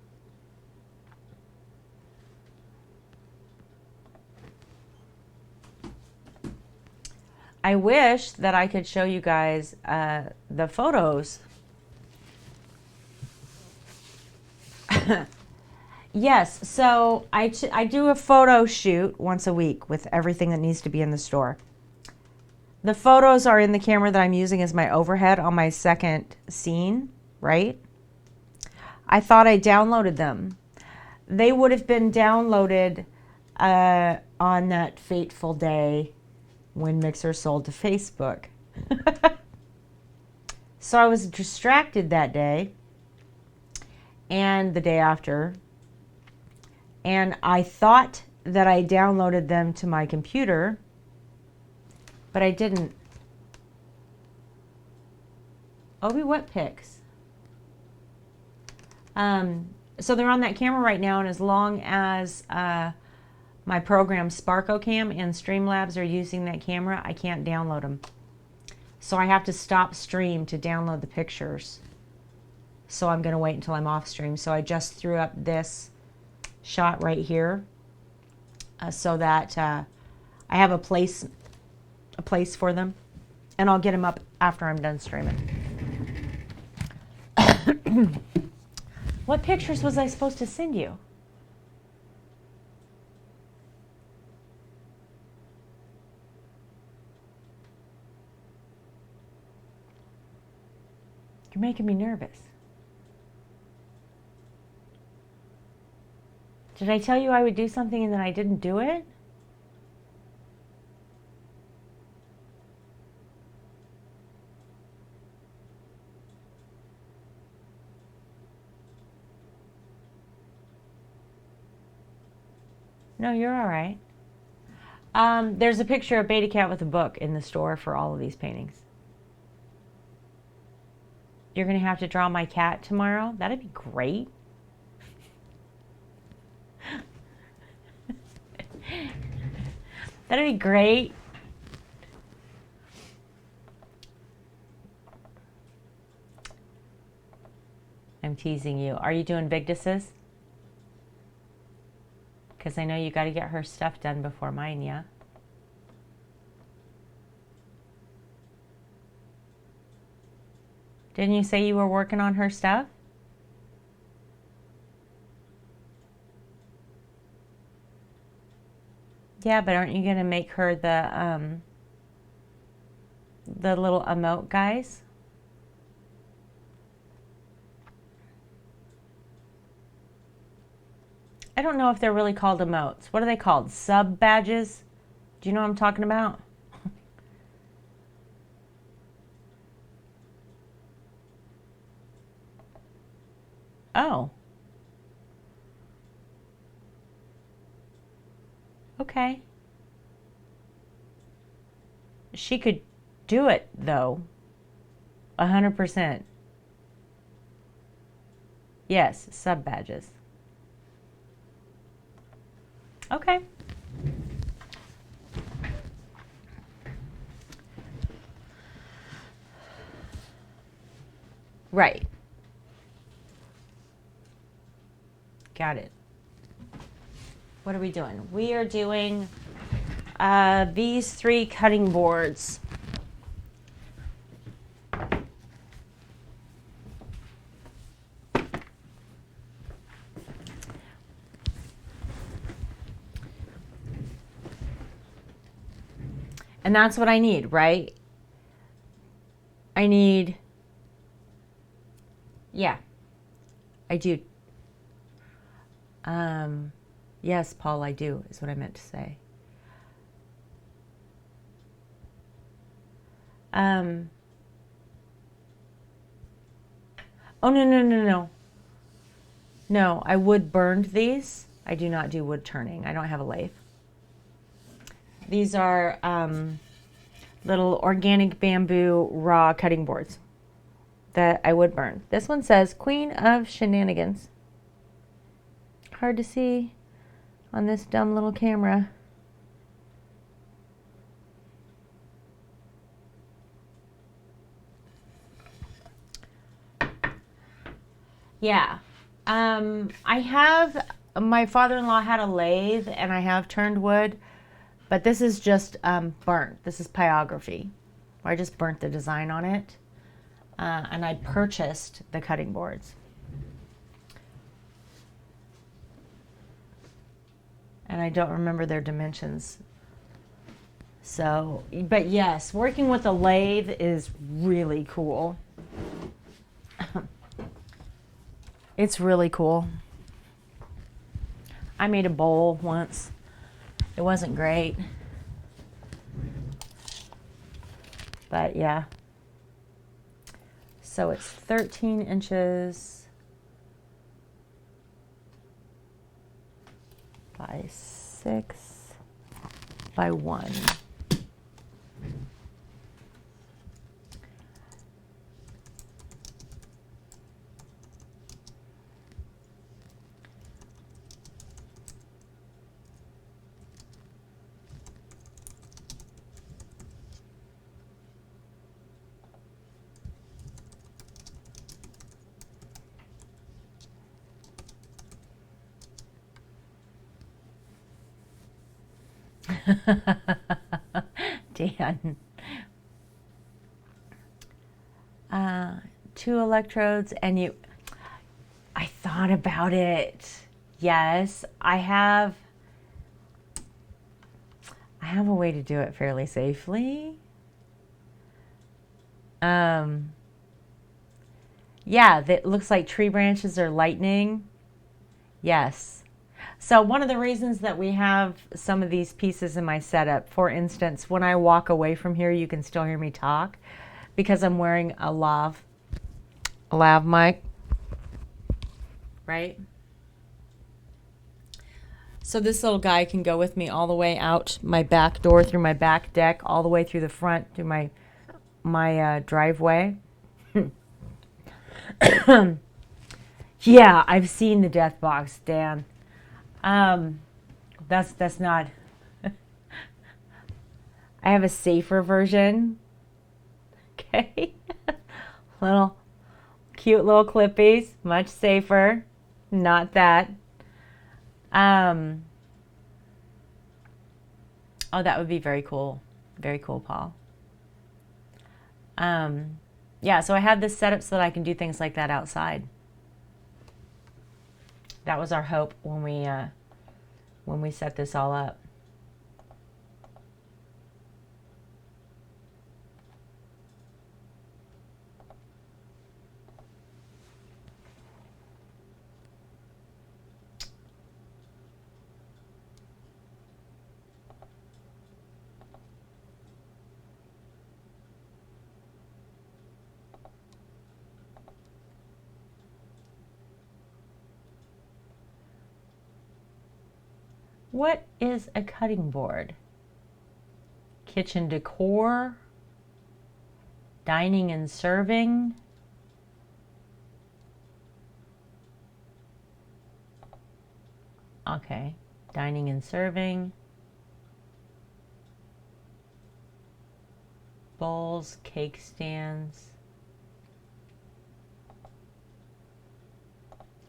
I wish that I could show you guys the photos. Yes, so I do a photo shoot once a week with everything that needs to be in the store. The photos are in the camera that I'm using as my overhead on my second scene, right? I thought I downloaded them. They would have been downloaded on that fateful day when Mixer sold to Facebook. So I was distracted that day and the day after, and I thought that I downloaded them to my computer, but I didn't. Obi, what pics? So they're on that camera right now, and as long as my program SparkoCam and Streamlabs are using that camera, I can't download them. So I have to stop stream to download the pictures. So I'm going to wait until I'm off stream. So I just threw up this shot right here so that I have a place for them, and I'll get them up after I'm done streaming. What pictures was I supposed to send you? You're making me nervous. Did I tell you I would do something and then I didn't do it? No, you're all right. There's a picture of Beta Cat with a book in the store for all of these paintings. You're going to have to draw my cat tomorrow? That'd be great. That'd be great. I'm teasing you. Are you doing Bigdus's? Because I know you got to get her stuff done before mine, yeah? Didn't you say you were working on her stuff? Yeah, but aren't you going to make her the little emote guys? I don't know if they're really called emotes. What are they called? Sub badges? Do you know what I'm talking about? Oh. Okay. She could do it, though. 100%. Yes, sub badges. Okay. Right. Got it. What are we doing? We are doing these 3 cutting boards. And that's what I need, right? I need, yeah, I do. Yes, Paul, I do, is what I meant to say. Oh, no. No, I wood burned these. I do not do wood turning. I don't have a lathe. These are little organic bamboo raw cutting boards that I would burn. This one says Queen of Shenanigans. Hard to see on this dumb little camera. Yeah. I have, my father-in-law had a lathe and I have turned wood, but this is just burnt. This is pyrography. I just burnt the design on it. And I purchased the cutting boards. And I don't remember their dimensions. So, but yes, working with a lathe is really cool. It's really cool. I made a bowl once. It wasn't great. But yeah. So it's 13 inches by 6 by 1. Dan. 2 electrodes and I thought about it. Yes, I have a way to do it fairly safely. Yeah, that looks like tree branches or lightning. Yes. So one of the reasons that we have some of these pieces in my setup, for instance, when I walk away from here, you can still hear me talk because I'm wearing a lav mic, right? So this little guy can go with me all the way out my back door, through my back deck, all the way through the front, through my driveway. Yeah, I've seen the death box, Dan. That's not. I have a safer version. Okay, little cute little clippies, much safer. Not that. Oh, that would be very cool. Very cool, Paul. Yeah, so I have this set up so that I can do things like that outside. That was our hope when we set this all up. What is a cutting board? Kitchen decor? Dining and serving? Okay, dining and serving. Bowls, cake stands.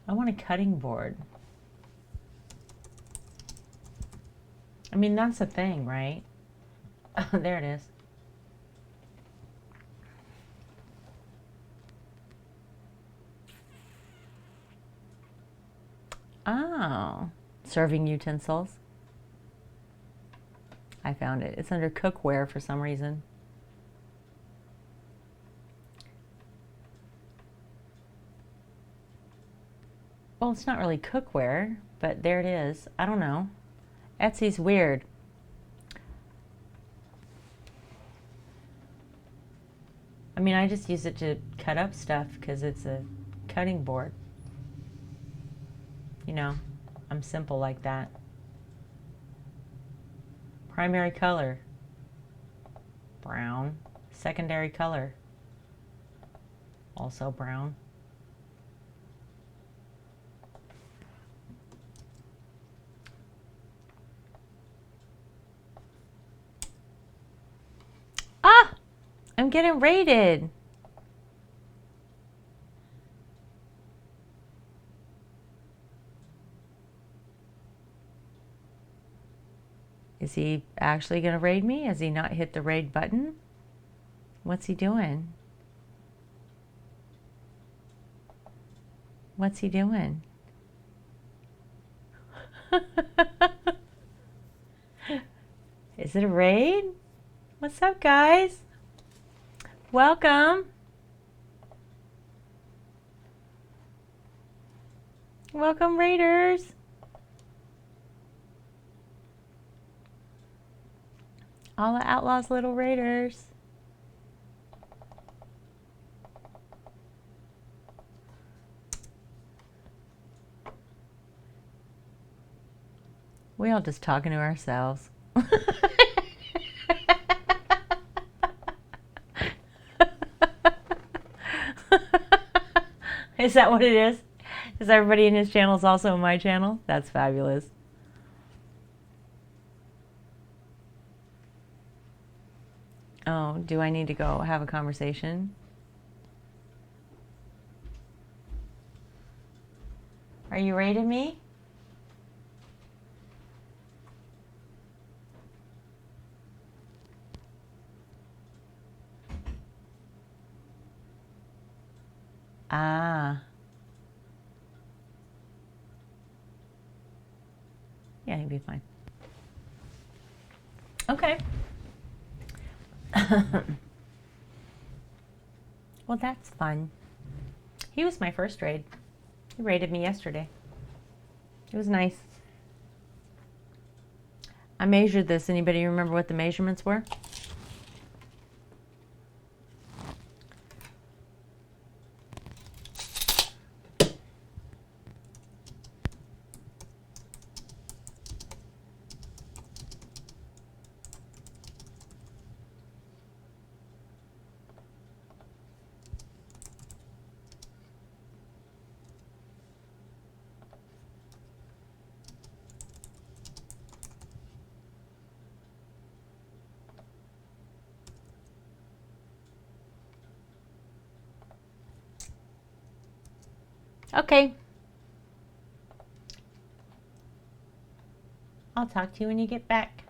I want a cutting board. I mean, that's a thing, right? There it is. Oh, serving utensils. I found it. It's under cookware for some reason. Well, it's not really cookware, but there it is. I don't know. Etsy's weird. I mean, I just use it to cut up stuff because it's a cutting board. You know, I'm simple like that. Primary color, brown. Secondary color, also brown. Ah! I'm getting raided. Is he actually going to raid me? Has he not hit the raid button? What's he doing? What's he doing? Is it a raid? What's up, guys? Welcome. Welcome, raiders. All the outlaws, little raiders. We all just talking to ourselves. Is that what it is? Is everybody in his channel is also in my channel? That's fabulous. Oh, do I need to go have a conversation? Are you rating me? Ah. Yeah, he'd be fine. Okay. Well, that's fun. He was my first raid. He raided me yesterday. It was nice. I measured this. Anybody remember what the measurements were? Okay. I'll talk to you when you get back.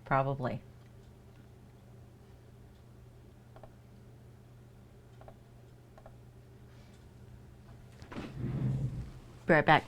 Probably. Be right back.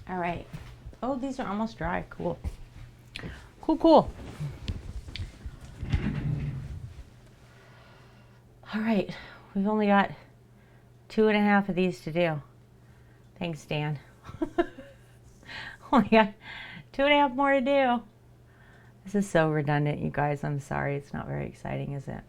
All right. Oh, these are almost dry. Cool. Cool, cool. All right. We've only got 2.5 of these to do. Thanks, Dan. Only got 2.5 more to do. This is so redundant, you guys. I'm sorry. It's not very exciting, is it?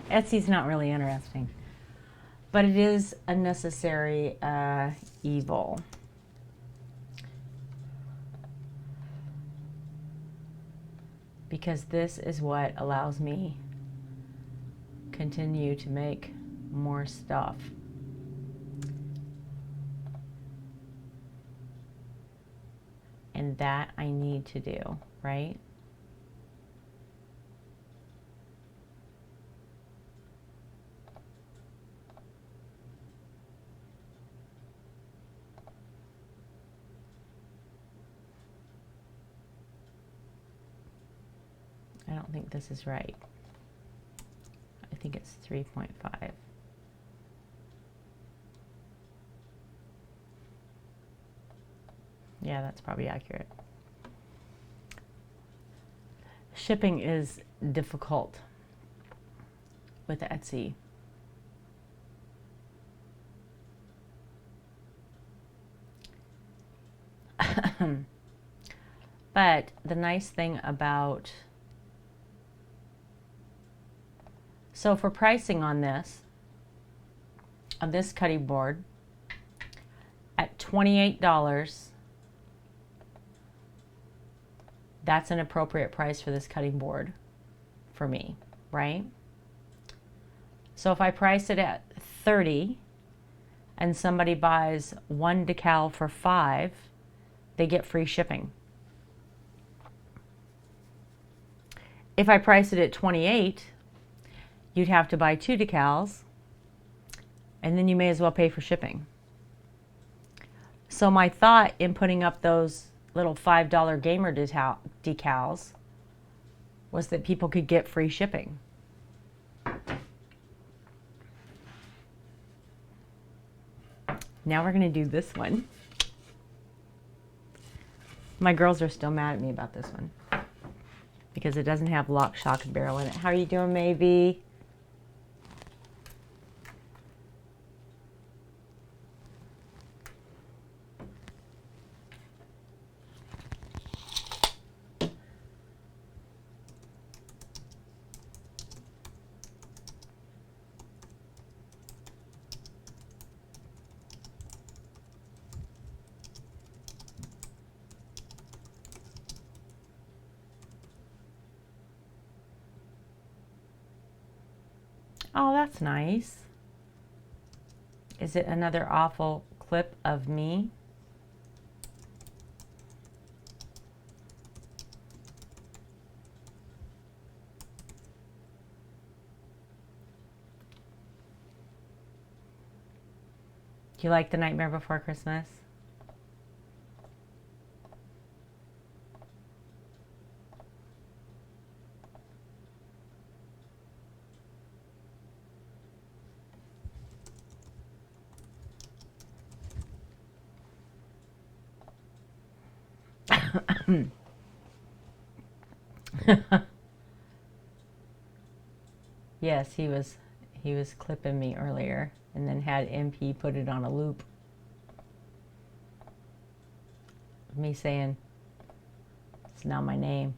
Etsy's not really interesting, but it is a necessary evil. Because this is what allows me continue to make more stuff. And that I need to do, right? I don't think this is right. I think it's 3.5. Yeah, that's probably accurate. Shipping is difficult with Etsy. But the nice thing about, so for pricing on this cutting board at $28, that's an appropriate price for this cutting board for me, right? So if I price it at $30 and somebody buys one decal for $5, they get free shipping. If I price it at $28, you'd have to buy 2 decals, and then you may as well pay for shipping. So my thought in putting up those little $5 gamer decals was that people could get free shipping. Now we're going to do this one. My girls are still mad at me about this one because it doesn't have lock, shock, and barrel in it. How are you doing, Maybe? Oh, that's nice. Is it another awful clip of me? Do you like The Nightmare Before Christmas? Yes, he was clipping me earlier and then had MP put it on a loop. Me saying, it's not my name.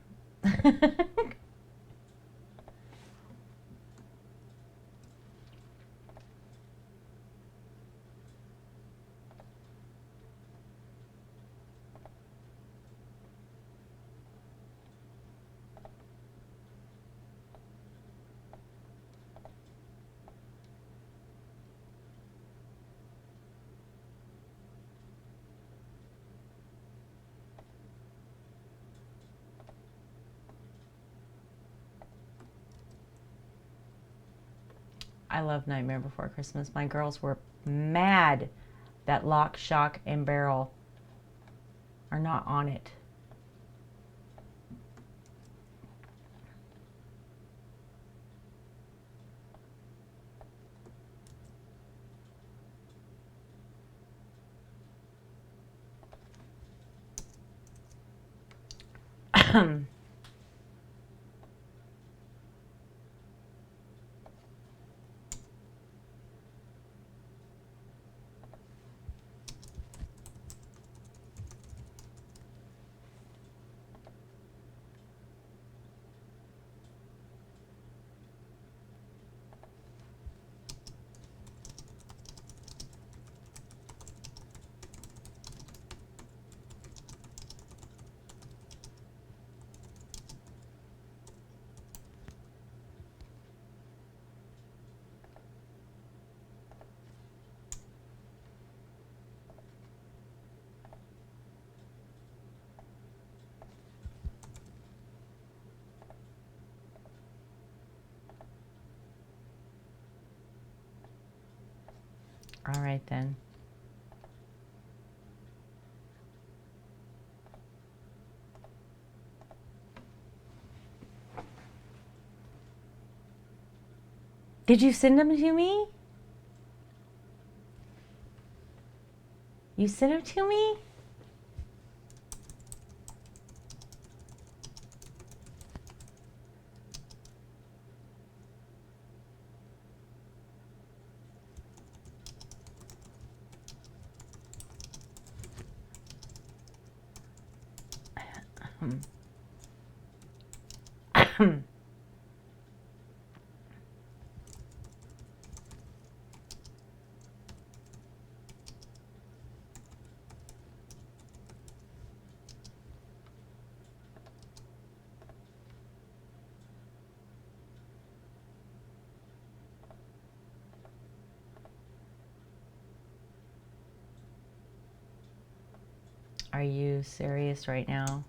I love Nightmare Before Christmas. My girls were mad that Lock, Shock, and Barrel are not on it. All right then. Did you send them to me? You sent them to me? Are you serious right now?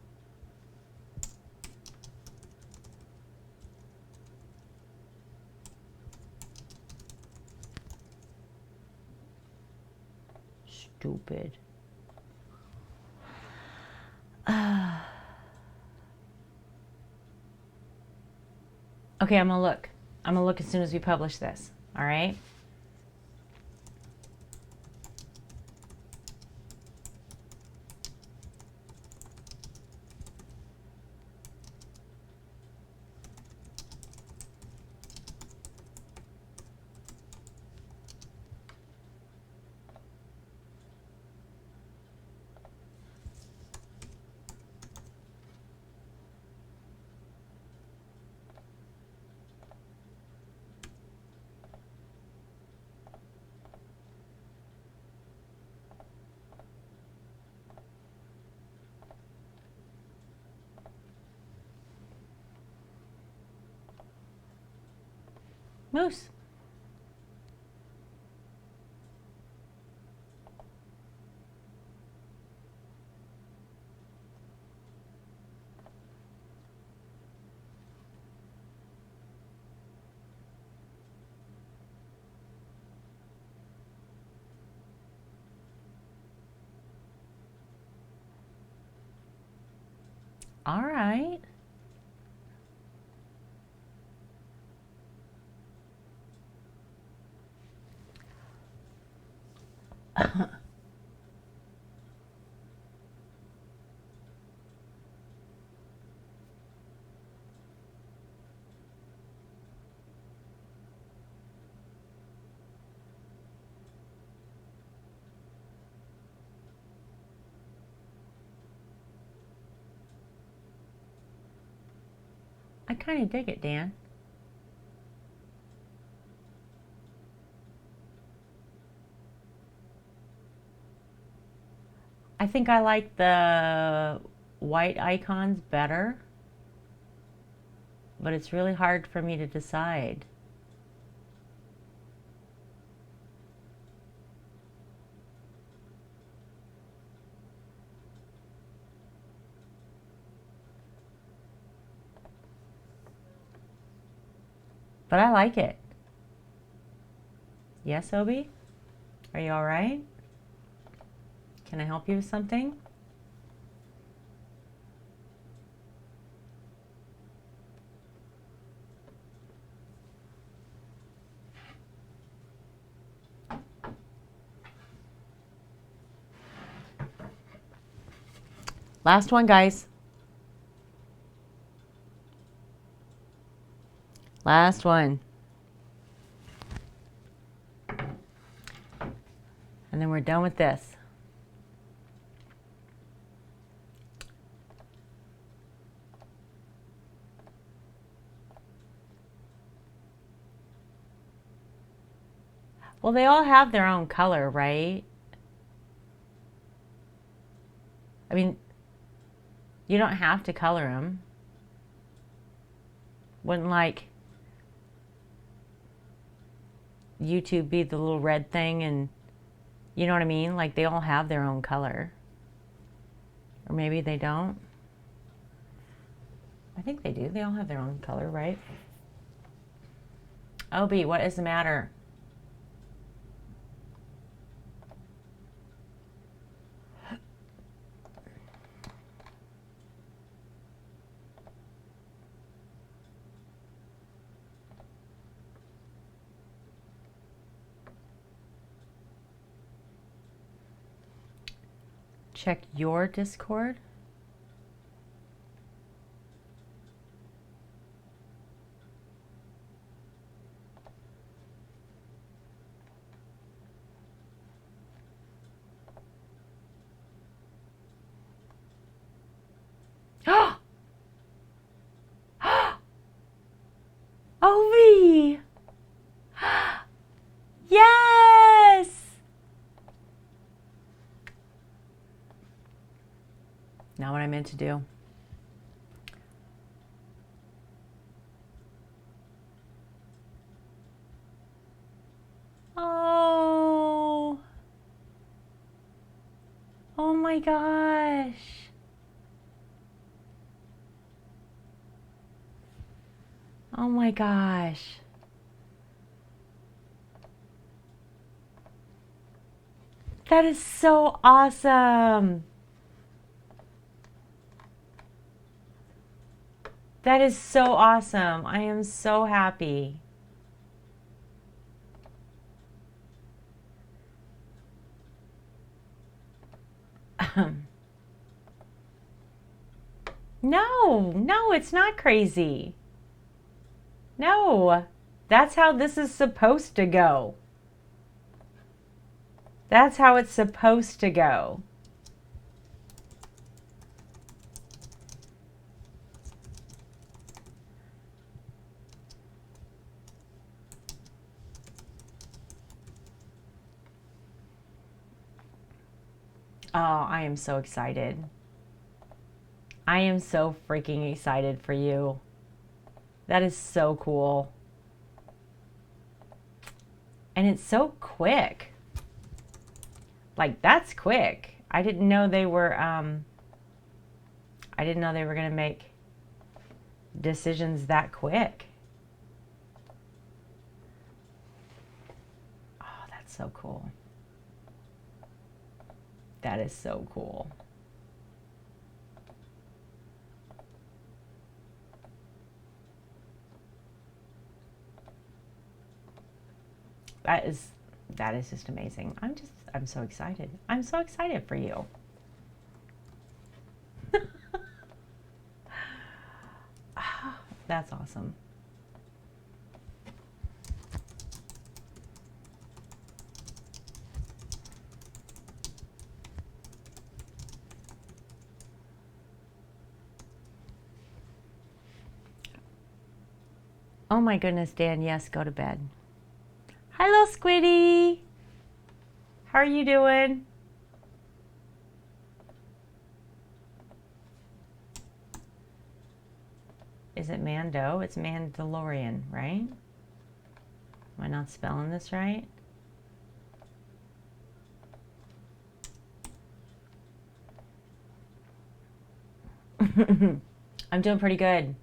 Stupid. Okay, I'm gonna look. I'm gonna look as soon as we publish this. All right? Moose. All right. I kind of dig it, Dan. I think I like the white icons better, but it's really hard for me to decide. But I like it. Yes, Obi? Are you all right? Can I help you with something? Last one, guys. Last one. And then we're done with this. Well, they all have their own color, right? I mean, you don't have to color them. Wouldn't like YouTube be the little red thing, and you know what I mean? Like they all have their own color. Or maybe they don't. I think they do. They all have their own color, right? Obi, what is the matter? Check your Discord. Ovi! Yes! Not what I meant to do. Oh. Oh my gosh. Oh my gosh. That is so awesome. That is so awesome. I am so happy. No, it's not crazy. No, that's how this is supposed to go. That's how it's supposed to go. Oh, I am so excited. I am so freaking excited for you. That is so cool. And it's so quick. Like, that's quick. I didn't know they were going to make decisions that quick. Oh, that's so cool. That is so cool. That is just amazing. I'm so excited. I'm so excited for you. That's awesome. Oh my goodness, Dan, yes, go to bed. Hello, Squiddy. How are you doing? Is it Mando? It's Mandalorian, right? Am I not spelling this right? I'm doing pretty good.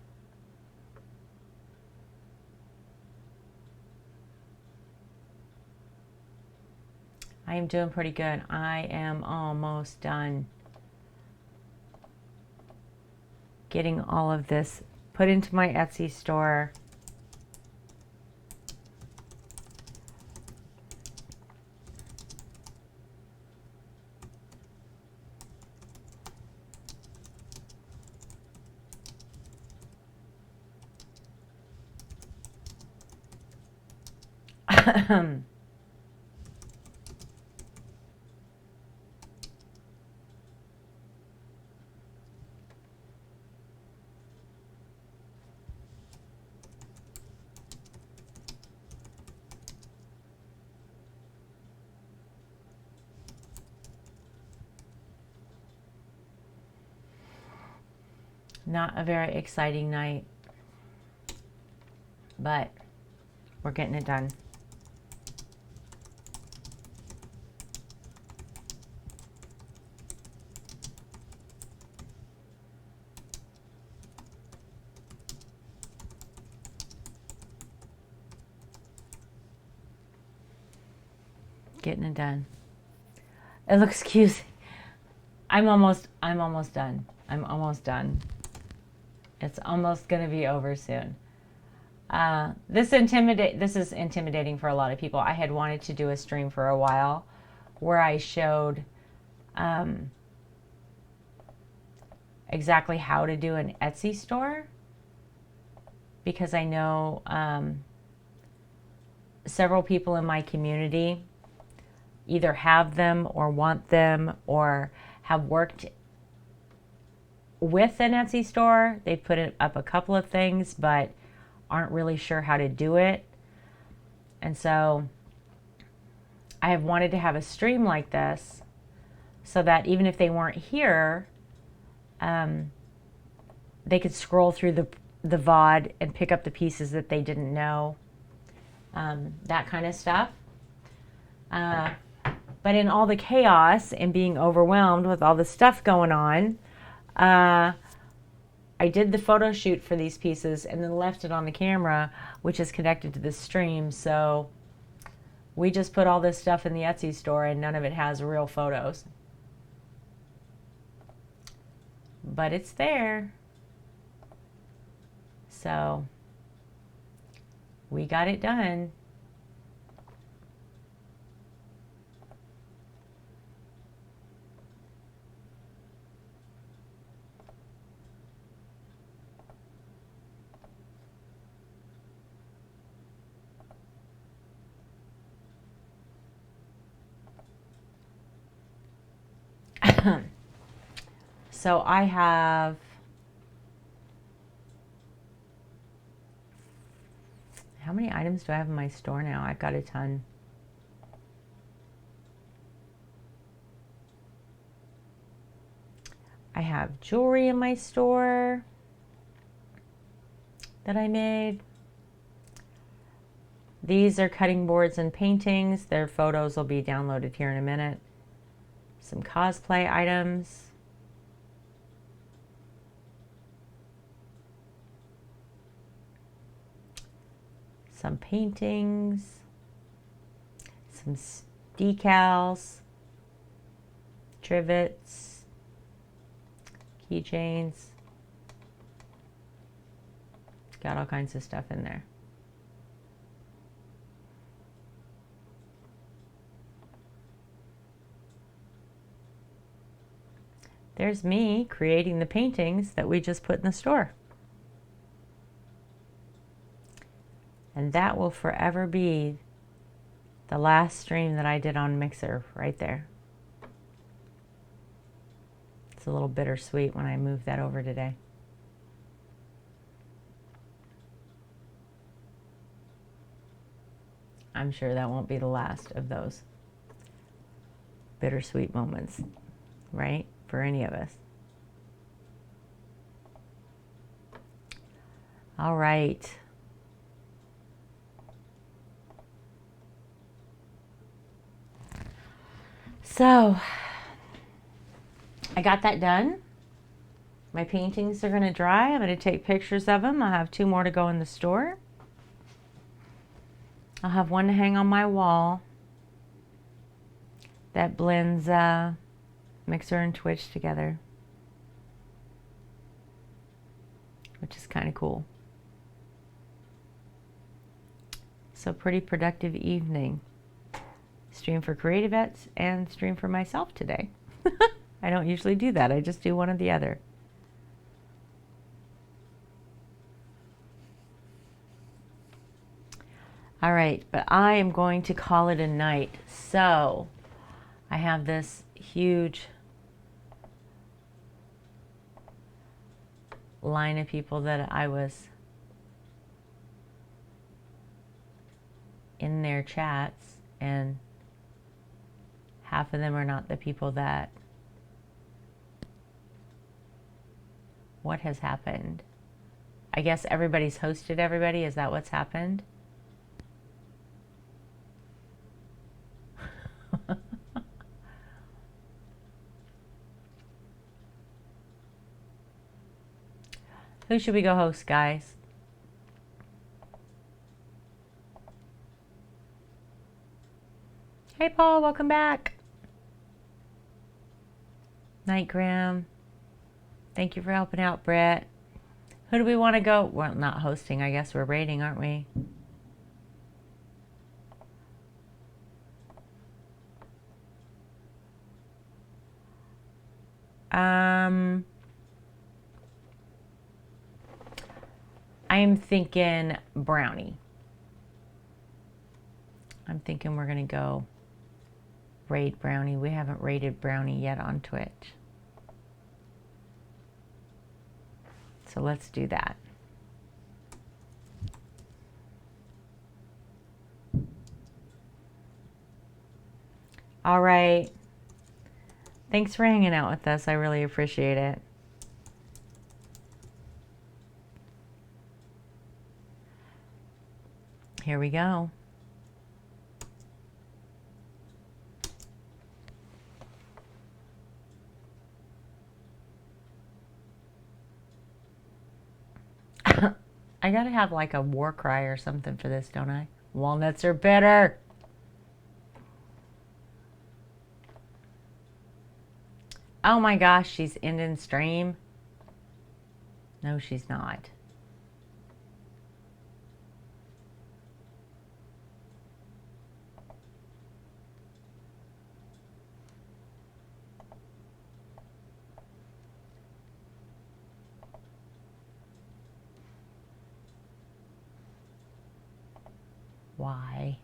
I am doing pretty good. I am almost done getting all of this put into my Etsy store. Not a very exciting night, but we're getting it done. Getting it done. It looks cute. I'm almost done. I'm almost done. It's almost going to be over soon. This is intimidating for a lot of people. I had wanted to do a stream for a while where I showed exactly how to do an Etsy store, because I know several people in my community either have them or want them or have worked with an Etsy store. They've put up a couple of things but aren't really sure how to do it. And so I have wanted to have a stream like this so that even if they weren't here, they could scroll through the VOD and pick up the pieces that they didn't know, that kind of stuff. But in all the chaos and being overwhelmed with all the stuff going on, I did the photo shoot for these pieces and then left it on the camera, which is connected to the stream. So we just put all this stuff in the Etsy store and none of it has real photos. But it's there. So we got it done. So I have how many items do I have in my store now? I've got a ton. I have jewelry in my store that I made. These are cutting boards and paintings. Their photos will be downloaded here in a minute. Some cosplay items. Some paintings. Some decals. Trivets. Keychains. Got all kinds of stuff in there. There's me creating the paintings that we just put in the store. And that will forever be the last stream that I did on Mixer right there. It's a little bittersweet when I move that over today. I'm sure that won't be the last of those bittersweet moments, right? For any of us. All right. So I got that done. My paintings are going to dry. I'm going to take pictures of them. I have 2 more to go in the store. I'll have one to hang on my wall. that blends Mixer and Twitch together, which is kind of cool. So pretty productive evening. Stream for Creative Vets and stream for myself today. I don't usually do that. I just do one or the other. All right, but I am going to call it a night. So I have this huge line of people that I was in their chats, and half of them are not the people that... What has happened? I guess everybody's hosted everybody. Is that what's happened? Who should we go host, guys? Hey, Paul, welcome back. Night, Graham. Thank you for helping out, Brett. Who do we want to go? Well, not hosting. I guess we're raiding, aren't we? I am thinking Brownie. I'm thinking we're going to go raid Brownie. We haven't raided Brownie yet on Twitch. So let's do that. All right. Thanks for hanging out with us. I really appreciate it. Here we go. I gotta have like a war cry or something for this, don't I? Walnuts are better. Oh my gosh, she's ending stream. No, she's not. Why?